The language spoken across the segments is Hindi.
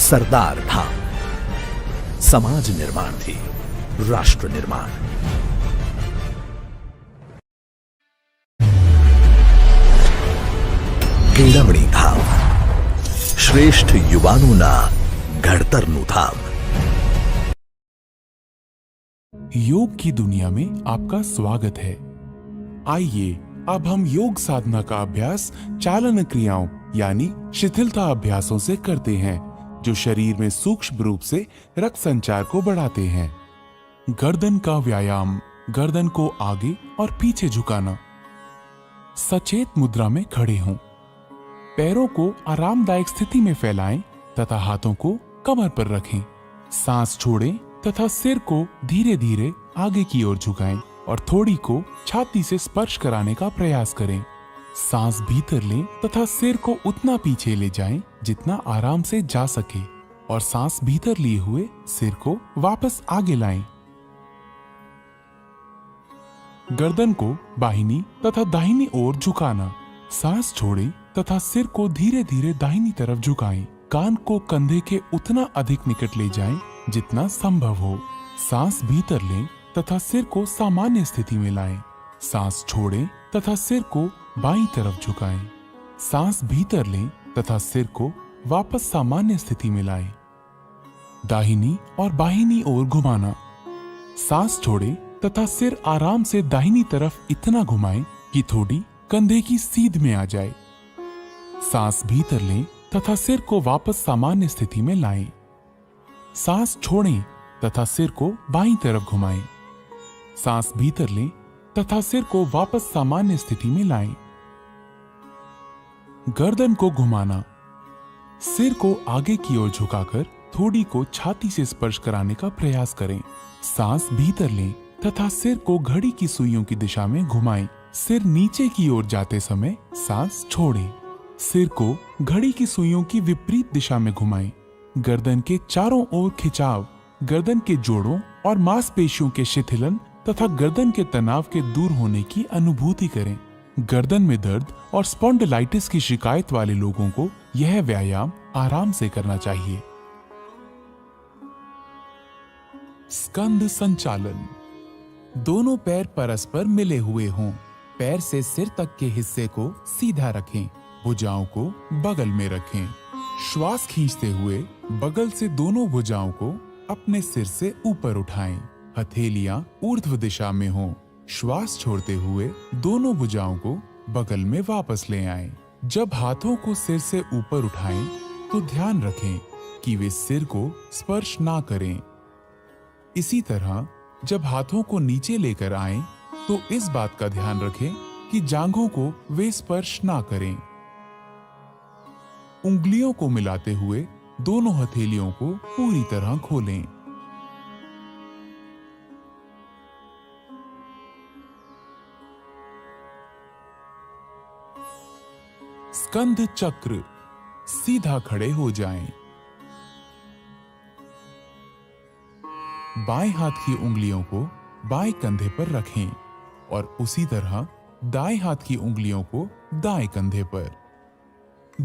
सरदार धाम। समाज निर्माण थी राष्ट्र निर्माण। કેળવણી ધામ શ્રેષ્ઠ યુવાનોના ઘડતરનું ધામ। योग की दुनिया में आपका स्वागत है। आइए अब हम योग साधना का अभ्यास चालन क्रियाओं यानी शिथिलता अभ्यासों से करते हैं, जो शरीर में सूक्ष्म रूप से रक्त संचार को बढ़ाते हैं। गर्दन का व्यायाम, गर्दन को आगे और पीछे झुकाना। सचेत मुद्रा में खड़े हों। पैरों को आरामदायक स्थिति में फैलाएं तथा हाथों को कमर पर रखें। सांस छोड़ें तथा सिर को धीरे धीरे आगे की ओर झुकाएं और थोड़ी को छाती से स्पर्श कराने का प्रयास करें। सांस भीतर लें तथा सिर को उतना पीछे ले जाएं जितना आराम से जा सके और सांस भीतर लिए हुए सिर को वापस आगे लाएं। गर्दन को बाहिनी तथा दाहिनी ओर झुकाना। सांस छोड़ें तथा सिर को धीरे धीरे दाहिनी तरफ झुकाएं। कान को कंधे के उतना अधिक निकट ले जाएं जितना संभव हो। सांस भीतर लें तथा सिर को सामान्य स्थिति में लाएं। सांस छोड़ें तथा सिर को बाईं तरफ झुकाएं। सांस भीतर लें तथा सिर को वापस सामान्य स्थिति में लाएं। दाहिनी और बाहिनी ओर घुमाना। सांस छोड़ें तथा सिर आराम से दाहिनी तरफ इतना घुमाएं कि थोड़ी कंधे की सीध में आ जाए। सांस भीतर लें तथा सिर को वापस सामान्य स्थिति में लाएं। सांस छोड़ें तथा सिर को बाईं तरफ घुमाएं। सांस भीतर लें तथा सिर को वापस सामान्य स्थिति में लाएं। गर्दन को घुमाना। सिर को आगे की ओर झुकाकर थोड़ी को छाती से स्पर्श कराने का प्रयास करें। सांस भीतर लें तथा सिर को घड़ी की सुइयों की दिशा में घुमाएं। सिर नीचे की ओर जाते समय सांस छोड़ें। सिर को घड़ी की सुइयों की विपरीत दिशा में घुमाएं। गर्दन के चारों ओर खिंचाव, गर्दन के जोड़ों और मांसपेशियों के शिथिलन तथा गर्दन के तनाव के दूर होने की अनुभूति करें। गर्दन में दर्द और स्पॉन्डिलाइटिस की शिकायत वाले लोगों को यह व्यायाम आराम से करना चाहिए। स्कंद संचालन। दोनों पैर परस्पर मिले हुए हों। पैर से सिर तक के हिस्से को सीधा रखें। भुजाओं को बगल में रखें। श्वास खींचते हुए बगल से दोनों भुजाओं को अपने सिर से ऊपर उठाएं। हथेलियां ऊर्ध्व दिशा में हों। श्वास छोड़ते हुए दोनों भुजाओं को बगल में वापस ले आएं। जब हाथों को सिर से ऊपर उठाएं तो ध्यान रखें कि वे सिर को स्पर्श ना करें। इसी तरह जब हाथों को नीचे लेकर आएं तो इस बात का ध्यान रखें कि जांघों को वे स्पर्श ना करें। उंगलियों को मिलाते हुए दोनों हथेलियों को पूरी तरह खोलें। स्कंद चक्र। सीधा खड़े हो जाएं। बाएं हाथ की उंगलियों को बाएं कंधे पर रखें और उसी तरह दाएं हाथ की उंगलियों को दाएं कंधे पर।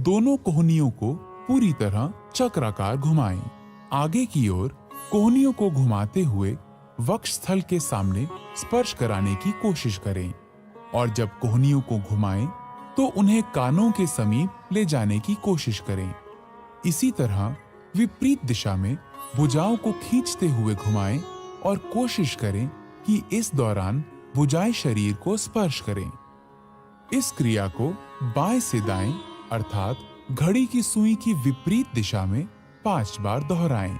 दोनों कोहनियों को पूरी तरह चक्राकार घुमाएं। आगे की ओर कोहनियों को घुमाते हुए वक्ष स्थल के सामने स्पर्श कराने की कोशिश करें और जब कोहनियों को घुमाएं तो उन्हें कानों के समीप ले जाने की कोशिश करें। इसी तरह विपरीत दिशा में भुजाओं को खींचते हुए घुमाएं और कोशिश करें कि इस दौरान भुजाएं शरीर को स्पर्श करें। इस क्रिया को बाएं से दाएं अर्थात घड़ी की सुई की विपरीत दिशा में 5 बार दोहराएं।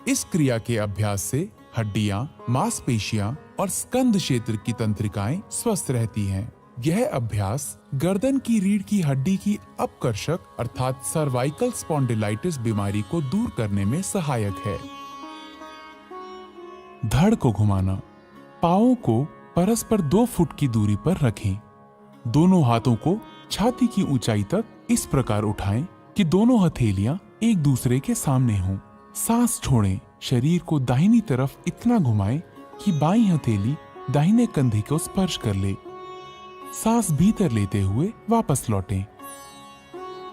इस क्रिया के अभ्यास से हड्डियां, मांसपेशियां और स्कंद क्षेत्र की तंत्रिकाएं स्वस्थ रहती हैं। यह अभ्यास गर्दन की रीढ़ की हड्डी की अपकर्षक अर्थात सर्वाइकल स्पॉन्डिलाइटिस बीमारी को दूर करने में सहायक है। धड़ को घुमाना। पांवों को परस्पर 2 फुट की दूरी पर रखें। दोनों हाथों को छाती की ऊंचाई तक इस प्रकार उठाएं कि दोनों हथेलियां एक दूसरे के सामने हों। सांस छोड़ें। शरीर को दाहिनी तरफ इतना घुमाएं कि बाईं हथेली दाहिने कंधे को स्पर्श कर ले। सांस भीतर लेते हुए वापस लौटें।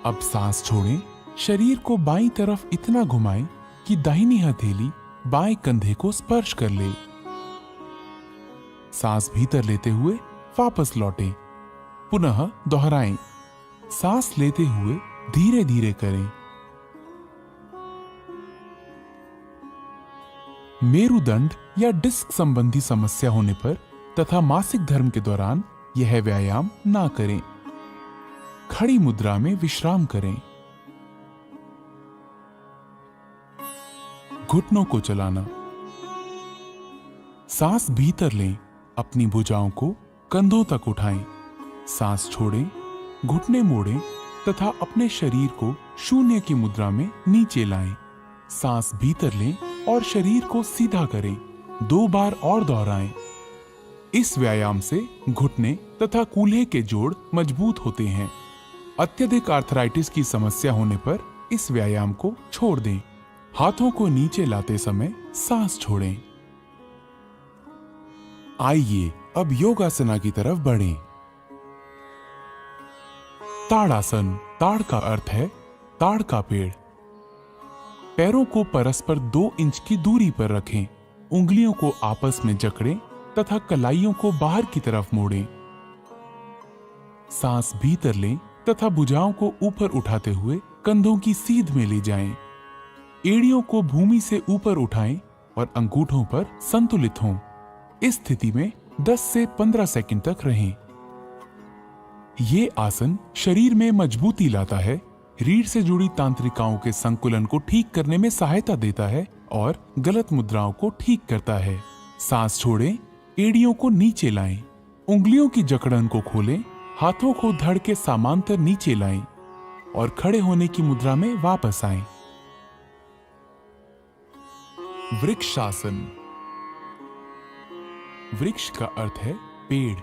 अब सांस छोड़ें। शरीर को बाईं तरफ इतना घुमाएं कि दाहिनी हथेली बाएं कंधे को स्पर्श कर ले। सांस भीतर लेते हुए वापस लौटें। पुनः दोहराएं। सांस लेते हुए धीरे धीरे करें। मेरुदंड या डिस्क संबंधी समस्या होने पर तथा मासिक धर्म के दौरान यह व्यायाम ना करें। खड़ी मुद्रा में विश्राम करें। घुटनों को चलाना। सांस भीतर लें, अपनी भुजाओं को कंधों तक उठाएं। सांस छोड़ें, घुटने मोड़ें तथा अपने शरीर को शून्य की मुद्रा में नीचे लाएं। सांस भीतर लें और शरीर को सीधा करें। 2 बार और दोहराएं। इस व्यायाम से घुटने तथा कूल्हे के जोड़ मजबूत होते हैं। अत्यधिक आर्थराइटिस की समस्या होने पर इस व्यायाम को छोड़ दें। हाथों को नीचे लाते समय सांस छोड़ें। आइए अब योगासना की तरफ बढ़ें। ताड़ासन। ताड़ का अर्थ है ताड़ का पेड़। पैरों को परस्पर 2 इंच की दूरी पर रखें। उंगलियों को आपस में जकड़ें तथा कलाइयों को बाहर की तरफ मोड़ें। सांस भीतर लें तथा भुजाओं को ऊपर उठाते हुए कंधों की सीध में ले जाएं। एड़ियों को भूमि से ऊपर उठाएं और अंगूठों पर संतुलित हों। इस स्थिति में 10 से 15 सेकंड तक रहें। ये आसन शरीर में मजबूती लाता है, रीढ़ से जुड़ी तांत्रिकाओं के संकुलन को ठीक करने में सहायता देता है और गलत मुद्राओं को ठीक करता है। सांस छोड़ें, एड़ियों को नीचे लाएं, उंगलियों की जकड़न को खोलें, हाथों को धड़ के समांतर नीचे लाएं और खड़े होने की मुद्रा में वापस आएं। वृक्षासन। वृक्ष का अर्थ है पेड़।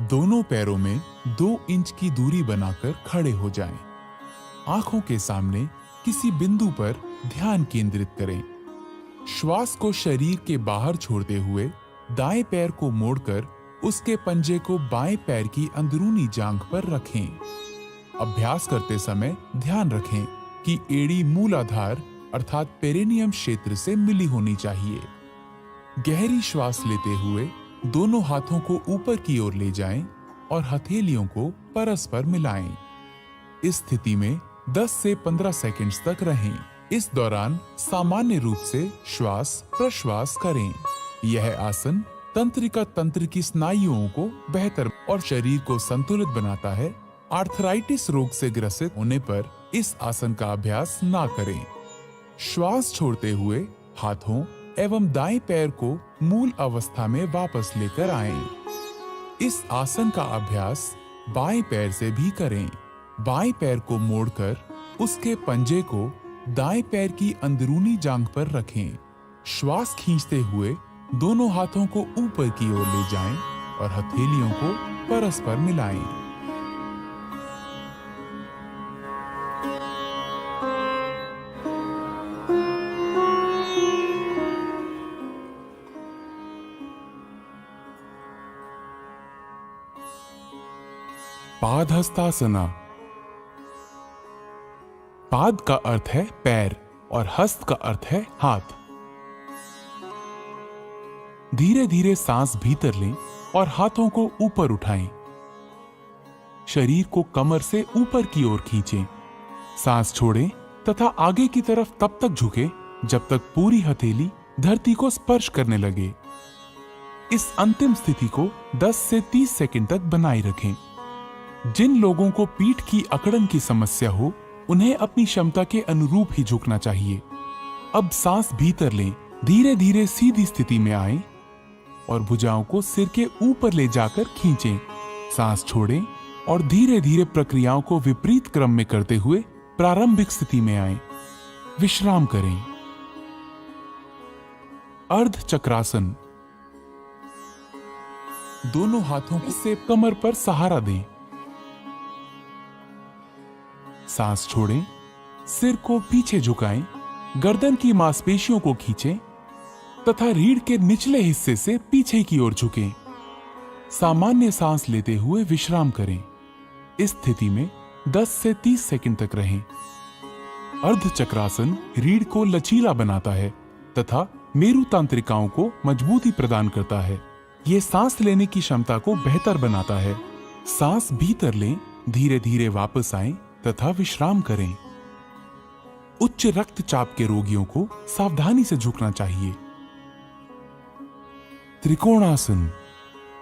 दोनों पैरों में 2 इंच की दूरी बनाकर खड़े हो जाएं। आंखों के सामने किसी बिंदु पर ध्यान केंद्रित करें। श्वास को शरीर के बाहर छोड़ते हुए दाएं पैर को मोड़कर उसके पंजे को बाएं पैर की अंदरूनी जांघ पर रखें। अभ्यास करते समय ध्यान रखें कि एड़ी मूलाधार अर्थात पेरिनियम क्षेत्र से मिली होनी चाहिए। गहरी श्वास लेते हुए दोनों हाथों को ऊपर की ओर ले जाएं और हथेलियों को परस्पर मिलाएं। इस स्थिति में 10 से 15 सेकंड्स तक रहें। इस दौरान सामान्य रूप से श्वास प्रश्वास करें। यह आसन तंत्रिका तंत्र की स्नायुओं को बेहतर और शरीर को संतुलित बनाता है। आर्थराइटिस रोग से ग्रसित होने पर इस आसन का अभ्यास ना करें। श्वास छोड़ते हुए हाथों एवं दाएं पैर को मूल अवस्था में वापस लेकर आएं। इस आसन का अभ्यास बाएं पैर से भी करें। बाएं पैर को मोड़कर उसके पंजे को दाएं पैर की अंदरूनी जांघ पर रखें। श्वास खींचते हुए दोनों हाथों को ऊपर की ओर ले जाएं और हथेलियों को परस्पर मिलाएं। पादहस्तासना। पाद का अर्थ है पैर और हस्त का अर्थ है हाथ। धीरे धीरे सांस भीतर लें और हाथों को ऊपर उठाएं। शरीर को कमर से ऊपर की ओर खींचें। सांस छोड़ें तथा आगे की तरफ तब तक झुकें जब तक पूरी हथेली धरती को स्पर्श करने लगे। इस अंतिम स्थिति को 10 से 30 सेकंड तक बनाए रखें। जिन लोगों को पीठ की अकड़न की समस्या हो उन्हें अपनी क्षमता के अनुरूप ही झुकना चाहिए। अब सांस भीतर लें, धीरे धीरे सीधी स्थिति में आएं और भुजाओं को सिर के ऊपर ले जाकर खींचें। सांस छोड़ें और धीरे धीरे प्रक्रियाओं को विपरीत क्रम में करते हुए प्रारंभिक स्थिति में आएं। विश्राम करें। अर्ध चक्रासन। दोनों हाथों से कमर पर सहारा दें। सांस छोड़ें, सिर को पीछे झुकाएं, गर्दन की मांसपेशियों को खींचें तथा रीढ़ के निचले हिस्से से पीछे की ओर झुकें। सामान्य सांस लेते हुए विश्राम करें। इस स्थिति में 10 से 30 सेकंड तक रहें। अर्ध चक्रासन रीढ़ को लचीला बनाता है तथा मेरु तंत्रिकाओं को मजबूती प्रदान करता है। यह सांस लेने की क्षमता को बेहतर बनाता है। सांस भीतर लें, धीरे धीरे वापस आएं तथा विश्राम करें। उच्च रक्तचाप के रोगियों को सावधानी से झुकना चाहिए। त्रिकोणासन।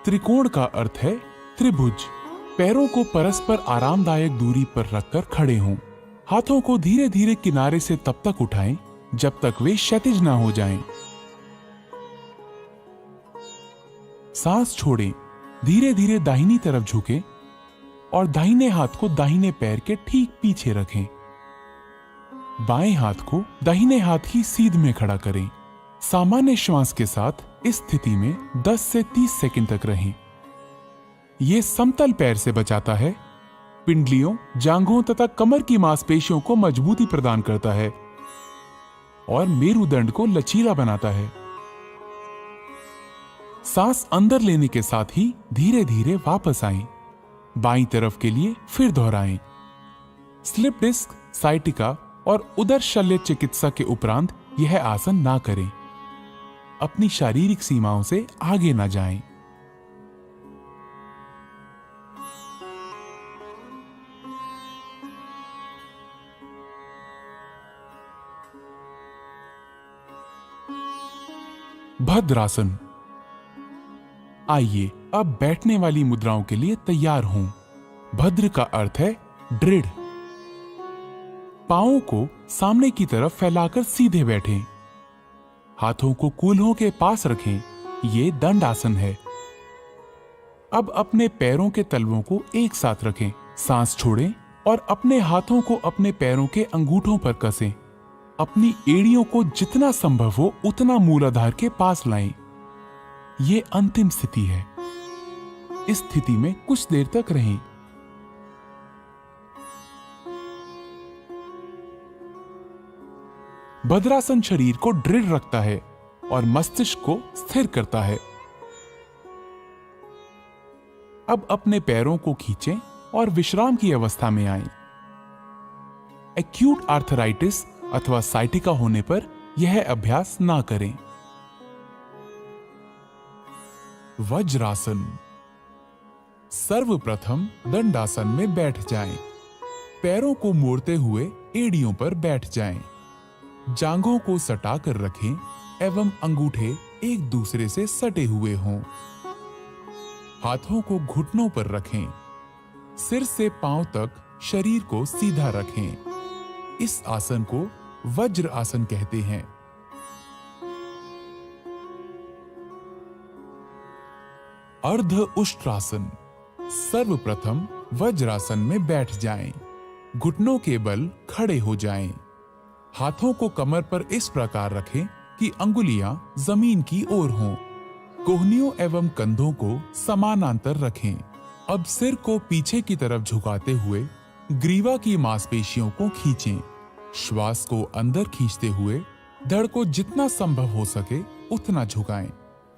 त्रिकोण का अर्थ है त्रिभुज। पैरों को परस्पर आरामदायक दूरी पर रखकर खड़े हों। हाथों को धीरे धीरे किनारे से तब तक उठाएं जब तक वे क्षैतिज ना हो जाएं। सांस छोड़ें, धीरे धीरे दाहिनी तरफ झुकें और दाहिने हाथ को दाहिने पैर के ठीक पीछे रखें। बाएं हाथ को दाहिने हाथ की सीध में खड़ा करें। सामान्य श्वास के साथ इस स्थिति में 10 से 30 सेकंड तक रहें। यह समतल पैर से बचाता है, पिंडलियों, जांघों तथा कमर की मांसपेशियों को मजबूती प्रदान करता है और मेरुदंड को लचीला बनाता है। सांस अंदर लेने के साथ ही धीरे धीरे वापस आएं। बाईं तरफ के लिए फिर दोहराएं। स्लिप डिस्क, साइटिका और उदर शल्य चिकित्सा के उपरांत यह आसन ना करें। अपनी शारीरिक सीमाओं से आगे ना जाएं। भद्रासन। आइए अब बैठने वाली मुद्राओं के लिए तैयार हों। भद्र का अर्थ है दृढ़। पांवों को सामने की तरफ फैलाकर सीधे बैठें। हाथों को कूल्हों के पास रखें। ये दंड आसन है। अब अपने पैरों के तलवों को एक साथ रखें। सांस छोड़ें और अपने हाथों को अपने पैरों के अंगूठों पर कसें। अपनी एड़ियों को जितना संभव हो उतना मूलाधार के पास लाएं। ये अंतिम स्थिति है। इस स्थिति में कुछ देर तक रहें। भद्रासन शरीर को दृढ़ रखता है और मस्तिष्क को स्थिर करता है। अब अपने पैरों को खींचें और विश्राम की अवस्था में आएं। एक्यूट आर्थराइटिस अथवा साइटिका होने पर यह अभ्यास ना करें। वज्रासन। सर्वप्रथम दंडासन में बैठ जाएं। पैरों को मोड़ते हुए एड़ियों पर बैठ जाएं। जांघों को सटा कर रखें एवं अंगूठे एक दूसरे से सटे हुए हों। हाथों को घुटनों पर रखें। सिर से पांव तक शरीर को सीधा रखें। इस आसन को वज्र आसन कहते हैं। अर्ध उष्ट्रासन। सर्वप्रथम वज्रासन में बैठ जाएं। घुटनों के बल खड़े हो जाएं। हाथों को कमर पर इस प्रकार रखें कि अंगुलियां जमीन की ओर हों। कोहनियों एवं कंधों को समानांतर रखें। अब सिर को पीछे की तरफ झुकाते हुए ग्रीवा की मांसपेशियों को खींचें। श्वास को अंदर खींचते हुए धड़ को जितना संभव हो सके उतना झुकाएं।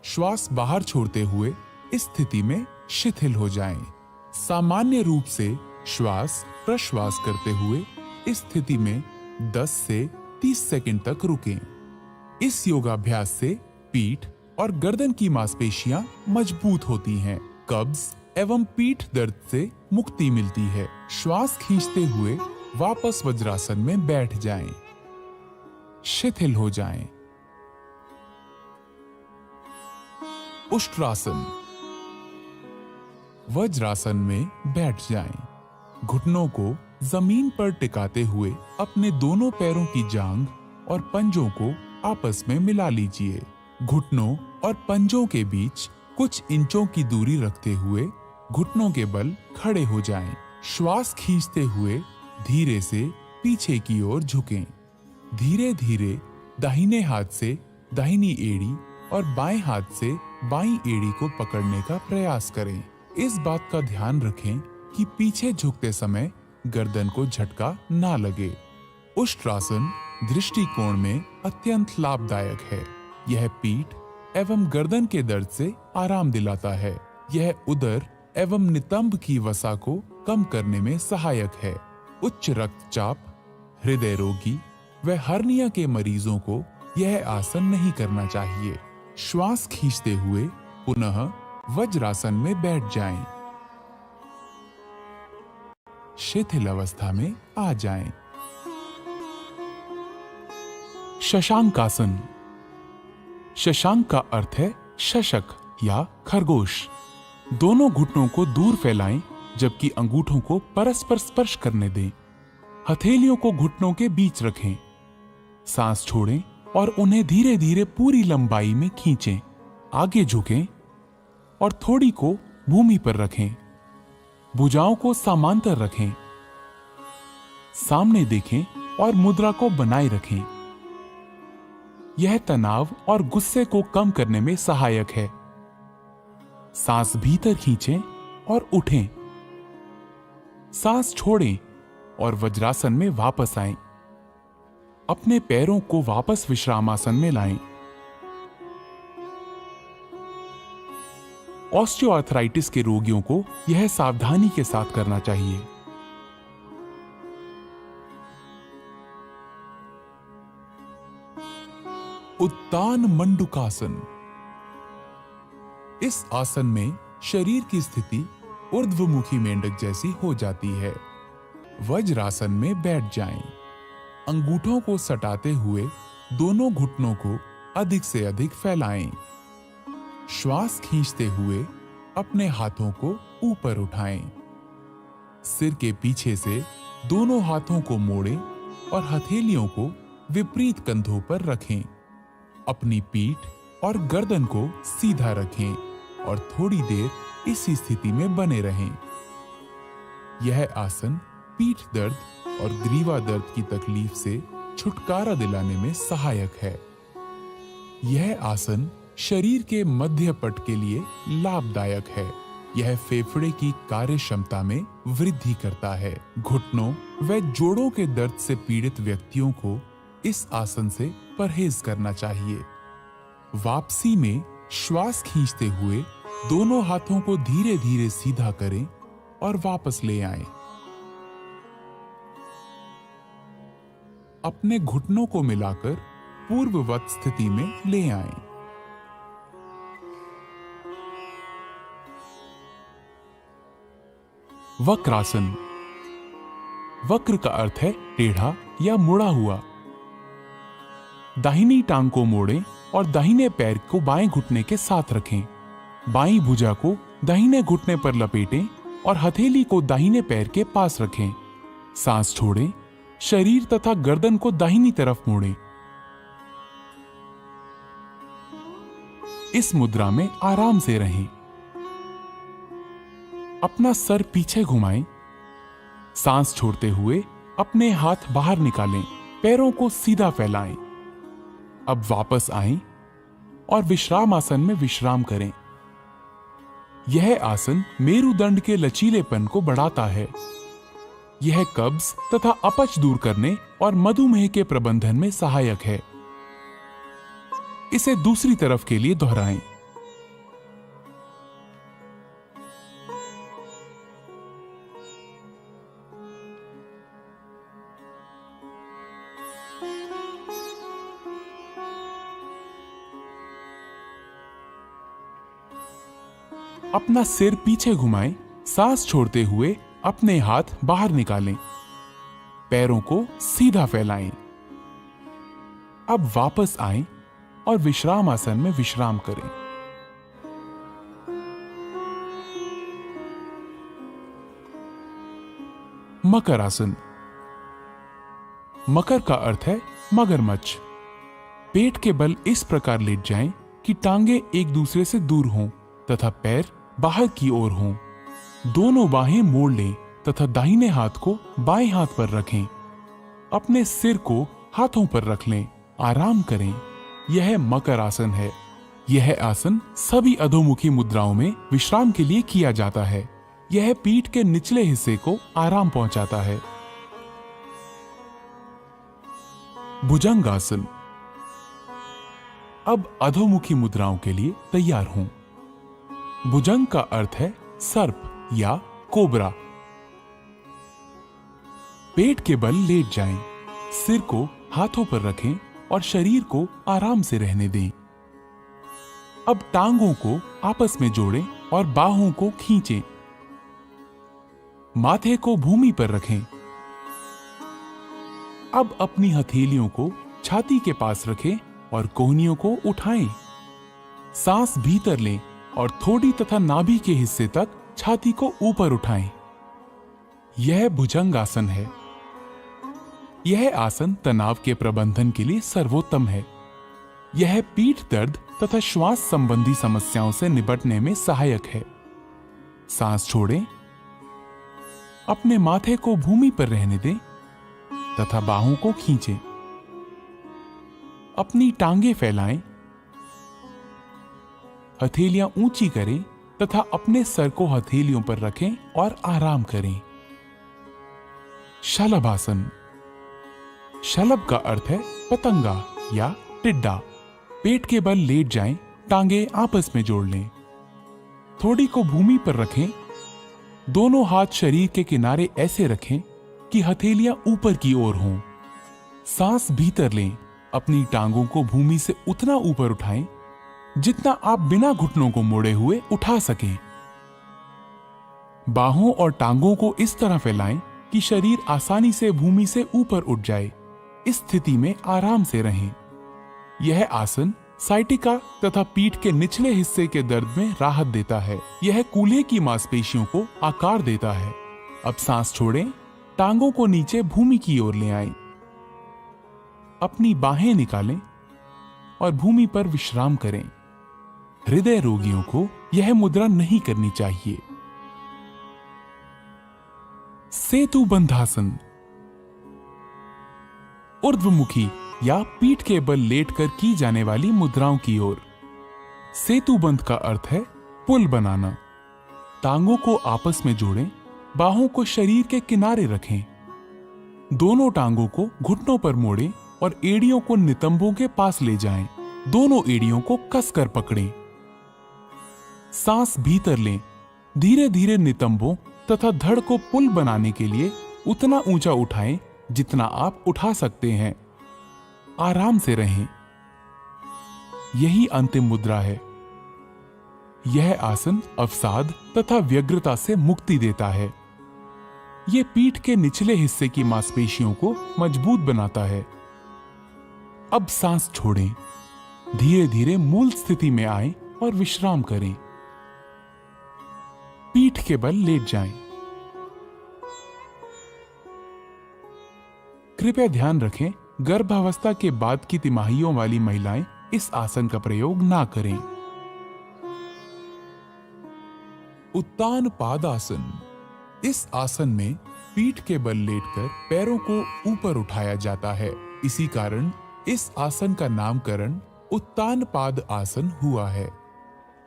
श्वास बाहर छोड़ते हुए इस स्थिति में शिथिल हो जाएं। सामान्य रूप से श्वास प्रश्वास करते हुए इस स्थिति में 10 से 30 सेकंड तक रुकें। इस योगाभ्यास से पीठ और गर्दन की मांसपेशियां मजबूत होती हैं। कब्ज एवं पीठ दर्द से मुक्ति मिलती है। श्वास खींचते हुए वापस वज्रासन में बैठ जाएं। शिथिल हो जाएं। उष्ट्रासन। वज्रासन में बैठ जाएं। घुटनों को जमीन पर टिकाते हुए अपने दोनों पैरों की जांघ और पंजों को आपस में मिला लीजिए। घुटनों और पंजों के बीच कुछ इंचों की दूरी रखते हुए घुटनों के बल खड़े हो जाएं। श्वास खींचते हुए धीरे से पीछे की ओर झुकें। धीरे धीरे दाहिने हाथ से दाहिनी एड़ी और बाएं हाथ से बाईं एड़ी को पकड़ने का प्रयास करें। इस बात का ध्यान रखें कि पीछे झुकते समय गर्दन को झटका ना लगे। उष्ट्रासन दृष्टिकोण में अत्यंत लाभदायक है। यह पीठ एवं गर्दन के दर्द से आराम दिलाता है। यह उदर एवं नितंब की वसा को कम करने में सहायक है। उच्च रक्तचाप, हृदय रोगी व हर्निया के मरीजों को यह आसन नहीं करना चाहिए। श्वास खींचते हुए पुनः वज्रासन में बैठ जाएं। शिथिल अवस्था में आ जाएं। शशांकासन। शशांक का अर्थ है शशक या खरगोश। दोनों घुटनों को दूर फैलाएं जबकि अंगूठों को परस्पर स्पर्श करने दें। हथेलियों को घुटनों के बीच रखें। सांस छोड़ें और उन्हें धीरे धीरे पूरी लंबाई में खींचें। आगे झुकें और थोड़ी को भूमि पर रखें। भुजाओं को समांतर रखें। सामने देखें और मुद्रा को बनाए रखें। यह तनाव और गुस्से को कम करने में सहायक है। सांस भीतर खींचें और उठें। सांस छोड़ें और वज्रासन में वापस आएं। अपने पैरों को वापस विश्रामासन में लाएं। ऑस्टियोआर्थराइटिस के रोगियों को यह सावधानी के साथ करना चाहिए। उत्तान मंडूकासन। इस आसन में शरीर की स्थिति ऊर्ध्वमुखी मेंढक जैसी हो जाती है। वज्रासन में बैठ जाएं। अंगूठों को सटाते हुए दोनों घुटनों को अधिक से अधिक फैलाएं। श्वास खींचते हुए अपने हाथों को ऊपर उठाएं। सिर के पीछे से दोनों हाथों को मोड़ें और हथेलियों को विपरीत कंधों पर रखें। अपनी पीठ और गर्दन को सीधा रखें और थोड़ी देर इसी स्थिति में बने रहें। यह आसन पीठ दर्द और ग्रीवा दर्द की तकलीफ से छुटकारा दिलाने में सहायक है। यह आसन शरीर के मध्य पट के लिए लाभदायक है। यह फेफड़े की कार्य क्षमता में वृद्धि करता है। घुटनों व जोड़ों के दर्द से पीड़ित व्यक्तियों को इस आसन से परहेज करना चाहिए। वापसी में श्वास खींचते हुए दोनों हाथों को धीरे धीरे सीधा करें और वापस ले आएं। अपने घुटनों को मिलाकर पूर्ववत स्थिति में ले आएं। वक्रासन। वक्र का अर्थ है टेढ़ा या मुड़ा हुआ। दाहिनी टांग को मोड़ें और दाहिने पैर को बाएं घुटने के साथ रखें। बाईं भुजा को दाहिने घुटने पर लपेटें और हथेली को दाहिने पैर के पास रखें। सांस छोड़ें। शरीर तथा गर्दन को दाहिनी तरफ मोड़ें। इस मुद्रा में आराम से रहें। अपना सर पीछे घुमाएं। सांस छोड़ते हुए अपने हाथ बाहर निकालें। पैरों को सीधा फैलाएं। अब वापस आएं और विश्राम आसन में विश्राम करें। यह आसन मेरुदंड के लचीलेपन को बढ़ाता है। यह कब्ज तथा अपच दूर करने और मधुमेह के प्रबंधन में सहायक है। इसे दूसरी तरफ के लिए दोहराएं। अपना सिर पीछे घुमाएं। सांस छोड़ते हुए अपने हाथ बाहर निकालें। पैरों को सीधा फैलाएं। अब वापस आएं और विश्राम आसन में विश्राम करें। मकर आसन। मकर का अर्थ है मगरमच्छ। पेट के बल इस प्रकार लेट जाएं कि टांगे एक दूसरे से दूर हों तथा पैर बाहर की ओर हों। दोनों बाहें मोड़ लें तथा दाहिने हाथ को बाएं हाथ पर रखें। अपने सिर को हाथों पर रख लें। आराम करें। यह मकर आसन है। यह आसन सभी अधोमुखी मुद्राओं में विश्राम के लिए किया जाता है। यह पीठ के निचले हिस्से को आराम पहुंचाता है। भुजंगासन। अब अधोमुखी मुद्राओं के लिए तैयार हों। भुजंग का अर्थ है सर्प या कोबरा। पेट के बल लेट जाएं, सिर को हाथों पर रखें और शरीर को आराम से रहने दें। अब टांगों को आपस में जोड़ें और बाहों को खींचें। माथे को भूमि पर रखें। अब अपनी हथेलियों को छाती के पास रखें और कोहनियों को उठाएं। सांस भीतर लें और थोड़ी तथा नाभि के हिस्से तक छाती को ऊपर उठाएं। यह भुजंग आसन है। यह आसन तनाव के प्रबंधन के लिए सर्वोत्तम है। यह पीठ दर्द तथा श्वास संबंधी समस्याओं से निपटने में सहायक है। सांस छोड़ें, अपने माथे को भूमि पर रहने दें तथा बाहों को खींचें। अपनी टांगें फैलाएं, हथेलियां ऊंची करें तथा अपने सर को हथेलियों पर रखें और आराम करें। शलभ आसन। शलभ का अर्थ है पतंगा या टिड्डा। पेट के बल लेट जाएं, टांगे आपस में जोड़ लें। थोड़ी को भूमि पर रखें। दोनों हाथ शरीर के किनारे ऐसे रखें कि हथेलियां ऊपर की ओर हों। सांस भीतर लें। अपनी टांगों को भूमि से उतना ऊपर उठाएं जितना आप बिना घुटनों को मोड़े हुए उठा सकें। बाहों और टांगों को इस तरह फैलाएं कि शरीर आसानी से भूमि से ऊपर उठ जाए। इस स्थिति में आराम से रहें। यह आसन साइटिका तथा पीठ के निचले हिस्से के दर्द में राहत देता है। यह कूल्हे की मांसपेशियों को आकार देता है। अब सांस छोड़ें, टांगों को नीचे भूमि की ओर ले आएं। अपनी बाहें निकालें और भूमि पर विश्राम करें। हृदय रोगियों को यह मुद्रा नहीं करनी चाहिए। सेतु बंधासन। ऊर्ध्वमुखी या पीठ के बल लेटकर की जाने वाली मुद्राओं की ओर। सेतु बंध का अर्थ है पुल बनाना। टांगों को आपस में जोड़ें, बाहों को शरीर के किनारे रखें। दोनों टांगों को घुटनों पर मोड़ें और एड़ियों को नितंबों के पास ले जाएं। दोनों एड़ियों को कसकर पकड़ें। सांस भीतर लें। धीरे धीरे नितंबों तथा धड़ को पुल बनाने के लिए उतना ऊंचा उठाएं जितना आप उठा सकते हैं। आराम से रहें। यही अंतिम मुद्रा है। यह आसन अवसाद तथा व्यग्रता से मुक्ति देता है। यह पीठ के निचले हिस्से की मांसपेशियों को मजबूत बनाता है। अब सांस छोड़ें। धीरे धीरे मूल स्थिति में आएं और विश्राम करें। पीठ के बल लेट जाएं। कृपया ध्यान रखें, गर्भावस्था के बाद की तिमाहियों वाली महिलाएं इस आसन का प्रयोग ना करें। उत्तान पादासन। इस आसन में पीठ के बल लेटकर पैरों को ऊपर उठाया जाता है। इसी कारण इस आसन का नामकरण उत्तान पाद आसन हुआ है।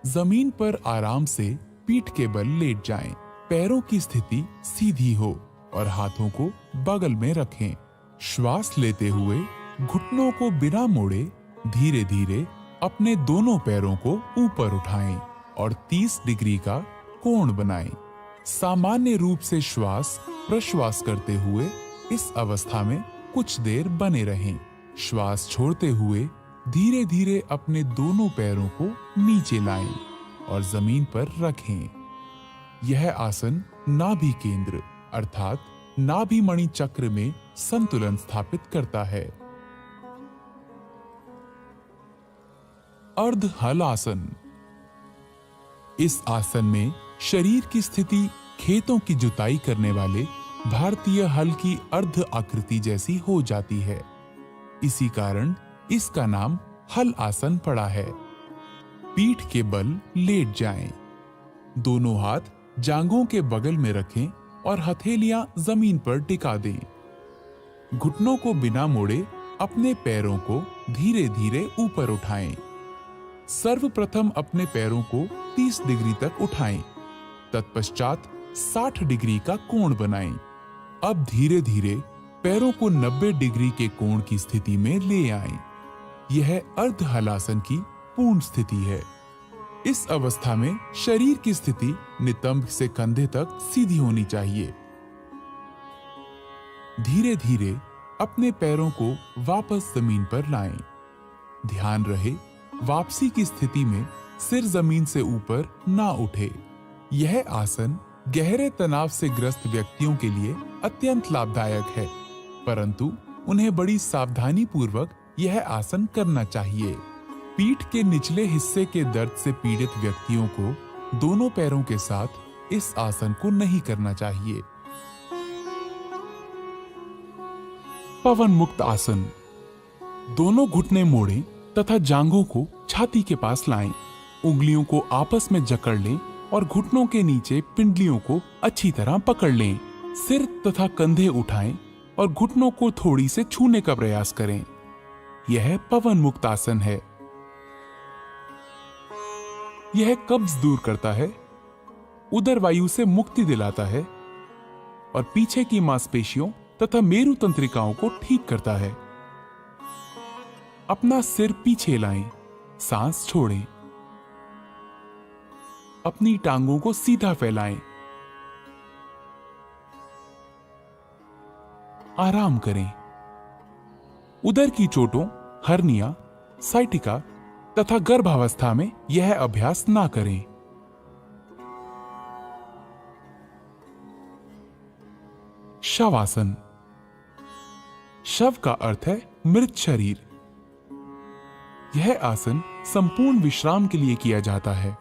जमीन पर आराम से पीठ के बल लेट जाएं। पैरों की स्थिति सीधी हो और हाथों को बगल में रखें। श्वास लेते हुए घुटनों को बिना मोड़े धीरे धीरे अपने दोनों पैरों को ऊपर उठाएं और 30 डिग्री का कोण बनाएं। सामान्य रूप से श्वास प्रश्वास करते हुए इस अवस्था में कुछ देर बने रहें। श्वास छोड़ते हुए धीरे धीरे अपने दोनों पैरों को नीचे लाएं और जमीन पर रखें। यह आसन नाभि केंद्र अर्थात नाभि मणि चक्र में संतुलन स्थापित करता है। अर्ध हल आसन। इस आसन में शरीर की स्थिति खेतों की जुताई करने वाले भारतीय हल की अर्ध आकृति जैसी हो जाती है। इसी कारण इसका नाम हल आसन पड़ा है। पीठ के बल लेट जाएं। दोनों हाथ जांघों के बगल में रखें और हथेलियां जमीन पर टिका दें। घुटनों को बिना मोड़े अपने पैरों को धीरे धीरे ऊपर उठाएं। सर्वप्रथम अपने पैरों को 30 डिग्री तक उठाएं। तत्पश्चात 60 डिग्री का कोण बनाएं। अब धीरे धीरे पैरों को 90 डिग्री के कोण की स्थिति में ले आएं। यह अर्ध हलासन की पूर्ण स्थिति है। इस अवस्था में शरीर की स्थिति नितंब से कंधे तक सीधी होनी चाहिए। धीरे धीरे अपने पैरों को वापस जमीन पर लाएं। ध्यान रहे वापसी की स्थिति में सिर जमीन से ऊपर ना उठे। यह आसन गहरे तनाव से ग्रस्त व्यक्तियों के लिए अत्यंत लाभदायक है, परंतु उन्हें बड़ी सावधानी पूर्वक यह आसन करना चाहिए। पीठ के निचले हिस्से के दर्द से पीड़ित व्यक्तियों को दोनों पैरों के साथ इस आसन को नहीं करना चाहिए। पवन मुक्त आसन। दोनों घुटने मोड़ें तथा जांघों को छाती के पास लाएं। उंगलियों को आपस में जकड़ लें और घुटनों के नीचे पिंडलियों को अच्छी तरह पकड़ लें। सिर तथा कंधे उठाएं और घुटनों को थोड़ी से छूने का प्रयास करें। यह पवन मुक्त आसन है। यह कब्ज दूर करता है, उदर वायु से मुक्ति दिलाता है और पीछे की मांसपेशियों तथा मेरु तंत्रिकाओं को ठीक करता है। अपना सिर पीछे लाएं, सांस छोड़ें। अपनी टांगों को सीधा फैलाएं। आराम करें। उदर की चोटों, हर्निया, साइटिका तथा गर्भावस्था में यह अभ्यास ना करें। शवासन। शव का अर्थ है मृत शरीर। यह आसन संपूर्ण विश्राम के लिए किया जाता है।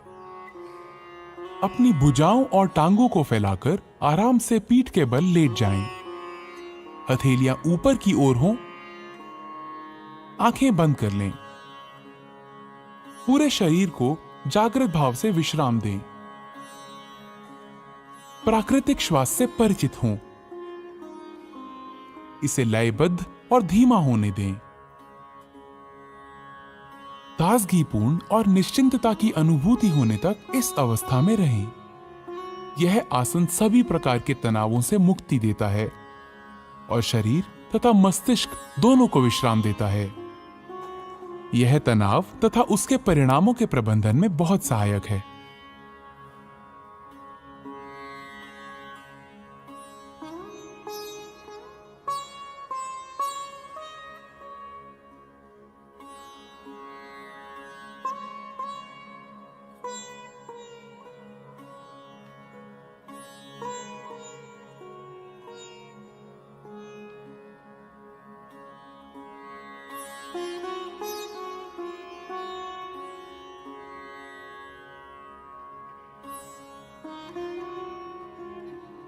अपनी भुजाओं और टांगों को फैलाकर आराम से पीठ के बल लेट जाएं। हथेलियां ऊपर की ओर हों। आंखें बंद कर लें। पूरे शरीर को जागृत भाव से विश्राम दें। प्राकृतिक श्वास से परिचित हों। इसे लयबद्ध और धीमा होने दें। ताजगीपूर्ण और निश्चिंतता की अनुभूति होने तक इस अवस्था में रहें। यह आसन सभी प्रकार के तनावों से मुक्ति देता है और शरीर तथा मस्तिष्क दोनों को विश्राम देता है। यह तनाव तथा उसके परिणामों के प्रबंधन में बहुत सहायक है।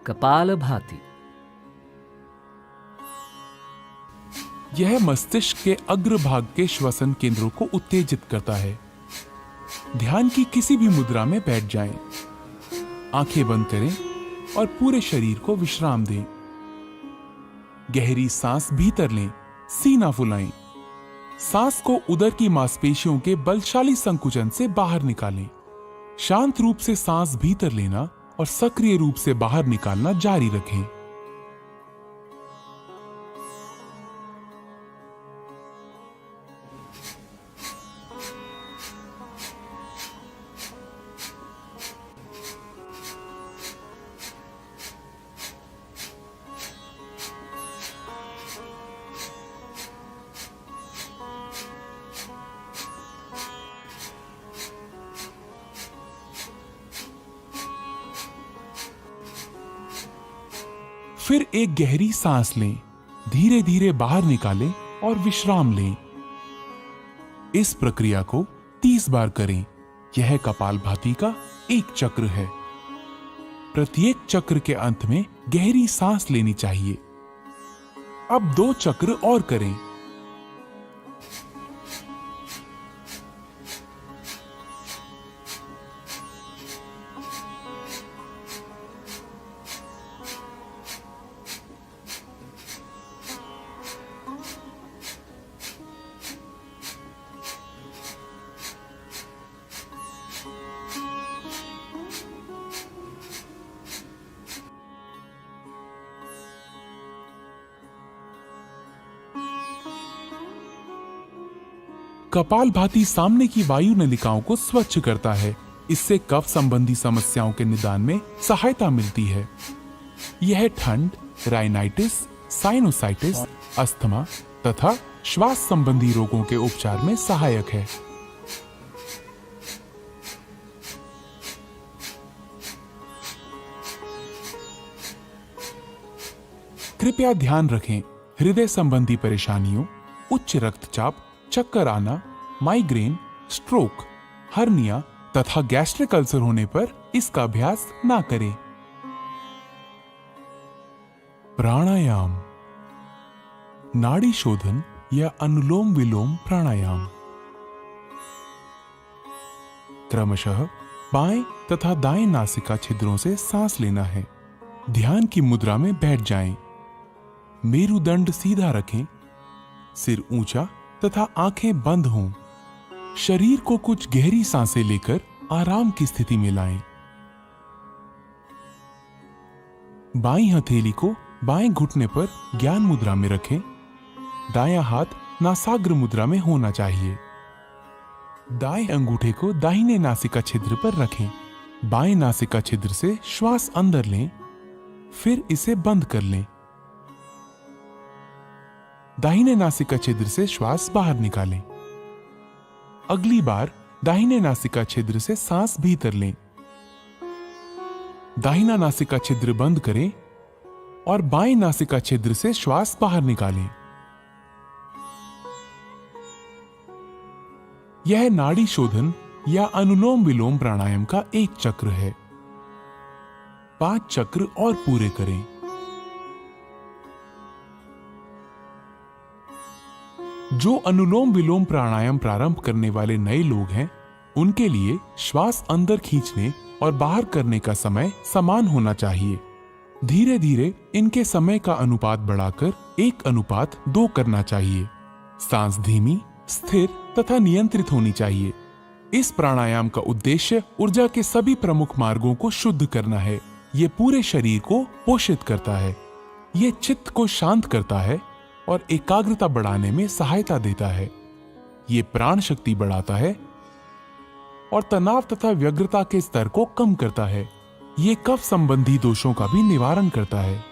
कपालभाति। यह मस्तिष्क के अग्रभाग के श्वसन केंद्रों को उत्तेजित करता है। ध्यान की किसी भी मुद्रा में बैठ जाएं। आंखें बंद करें और पूरे शरीर को विश्राम दें। गहरी सांस भीतर लें, सीना फुलाएं। सांस को उदर की मांसपेशियों के बलशाली संकुचन से बाहर निकालें। शांत रूप से सांस भीतर लेना और सक्रिय रूप से बाहर निकालना जारी रखें। फिर एक गहरी सांस लें, धीरे धीरे बाहर निकालें और विश्राम लें। इस प्रक्रिया को 30 बार करें। यह कपालभाति का एक चक्र है। प्रत्येक चक्र के अंत में गहरी सांस लेनी चाहिए। अब 2 चक्र और करें। कपालभाति सामने की वायु नलिकाओं को स्वच्छ करता है। इससे कफ संबंधी समस्याओं के निदान में सहायता मिलती है। यह ठंड, राइनाइटिस, साइनोसाइटिस, अस्थमा तथा श्वास संबंधी रोगों के उपचार में सहायक है। कृपया ध्यान रखें, हृदय संबंधी परेशानियों, उच्च रक्तचाप, चक्कर आना, माइग्रेन, स्ट्रोक, हर्निया तथा गैस्ट्रिक अल्सर होने पर इसका अभ्यास ना करें। प्राणायाम, नाड़ी शोधन या अनुलोम विलोम प्राणायाम। क्रमशः बाएं तथा दाएं नासिका छिद्रों से सांस लेना है। ध्यान की मुद्रा में बैठ जाएं। मेरुदंड सीधा रखें, सिर ऊंचा तथा आंखें बंद हों। शरीर को कुछ गहरी सांसें लेकर आराम की स्थिति में लाएं। बाईं हथेली को बाएं घुटने पर ज्ञान मुद्रा में रखें। दायां हाथ नासाग्र मुद्रा में होना चाहिए। दाएं अंगूठे को दाहिने नासिका छिद्र पर रखें। बाएं नासिका छिद्र से श्वास अंदर लें, फिर इसे बंद कर लें। दाहिने नासिका छिद्र से श्वास बाहर निकालें। अगली बार दाहिने नासिका छिद्र से सांस भीतर लें। दाहिना नासिका छिद्र बंद करें और बाएं नासिका छिद्र से श्वास बाहर निकालें। यह नाड़ी शोधन या अनुलोम विलोम प्राणायाम का एक चक्र है। 5 चक्र और पूरे करें। जो अनुलोम विलोम प्राणायाम प्रारंभ करने वाले नए लोग हैं, उनके लिए श्वास अंदर खींचने और बाहर करने का समय समान होना चाहिए। धीरे धीरे इनके समय का अनुपात बढ़ाकर 1:2 करना चाहिए। सांस धीमी, स्थिर तथा नियंत्रित होनी चाहिए। इस प्राणायाम का उद्देश्य ऊर्जा के सभी प्रमुख मार्गों को शुद्ध करना है। ये पूरे शरीर को पोषित करता है। ये चित्त को शांत करता है और एकाग्रता बढ़ाने में सहायता देता है। ये प्राण शक्ति बढ़ाता है और तनाव तथा व्यग्रता के स्तर को कम करता है। ये कफ संबंधी दोषों का भी निवारण करता है।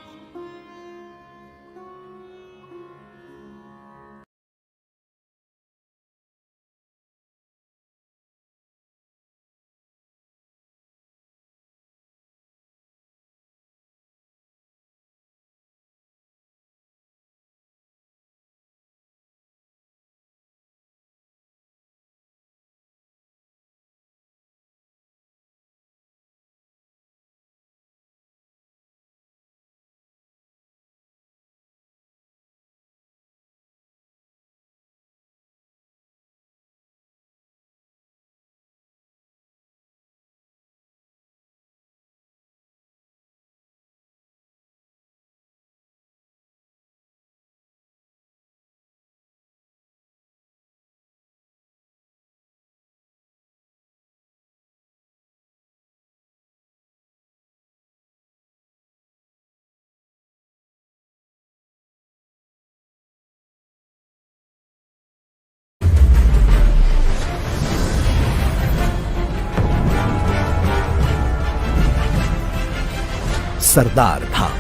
सरदार धाम,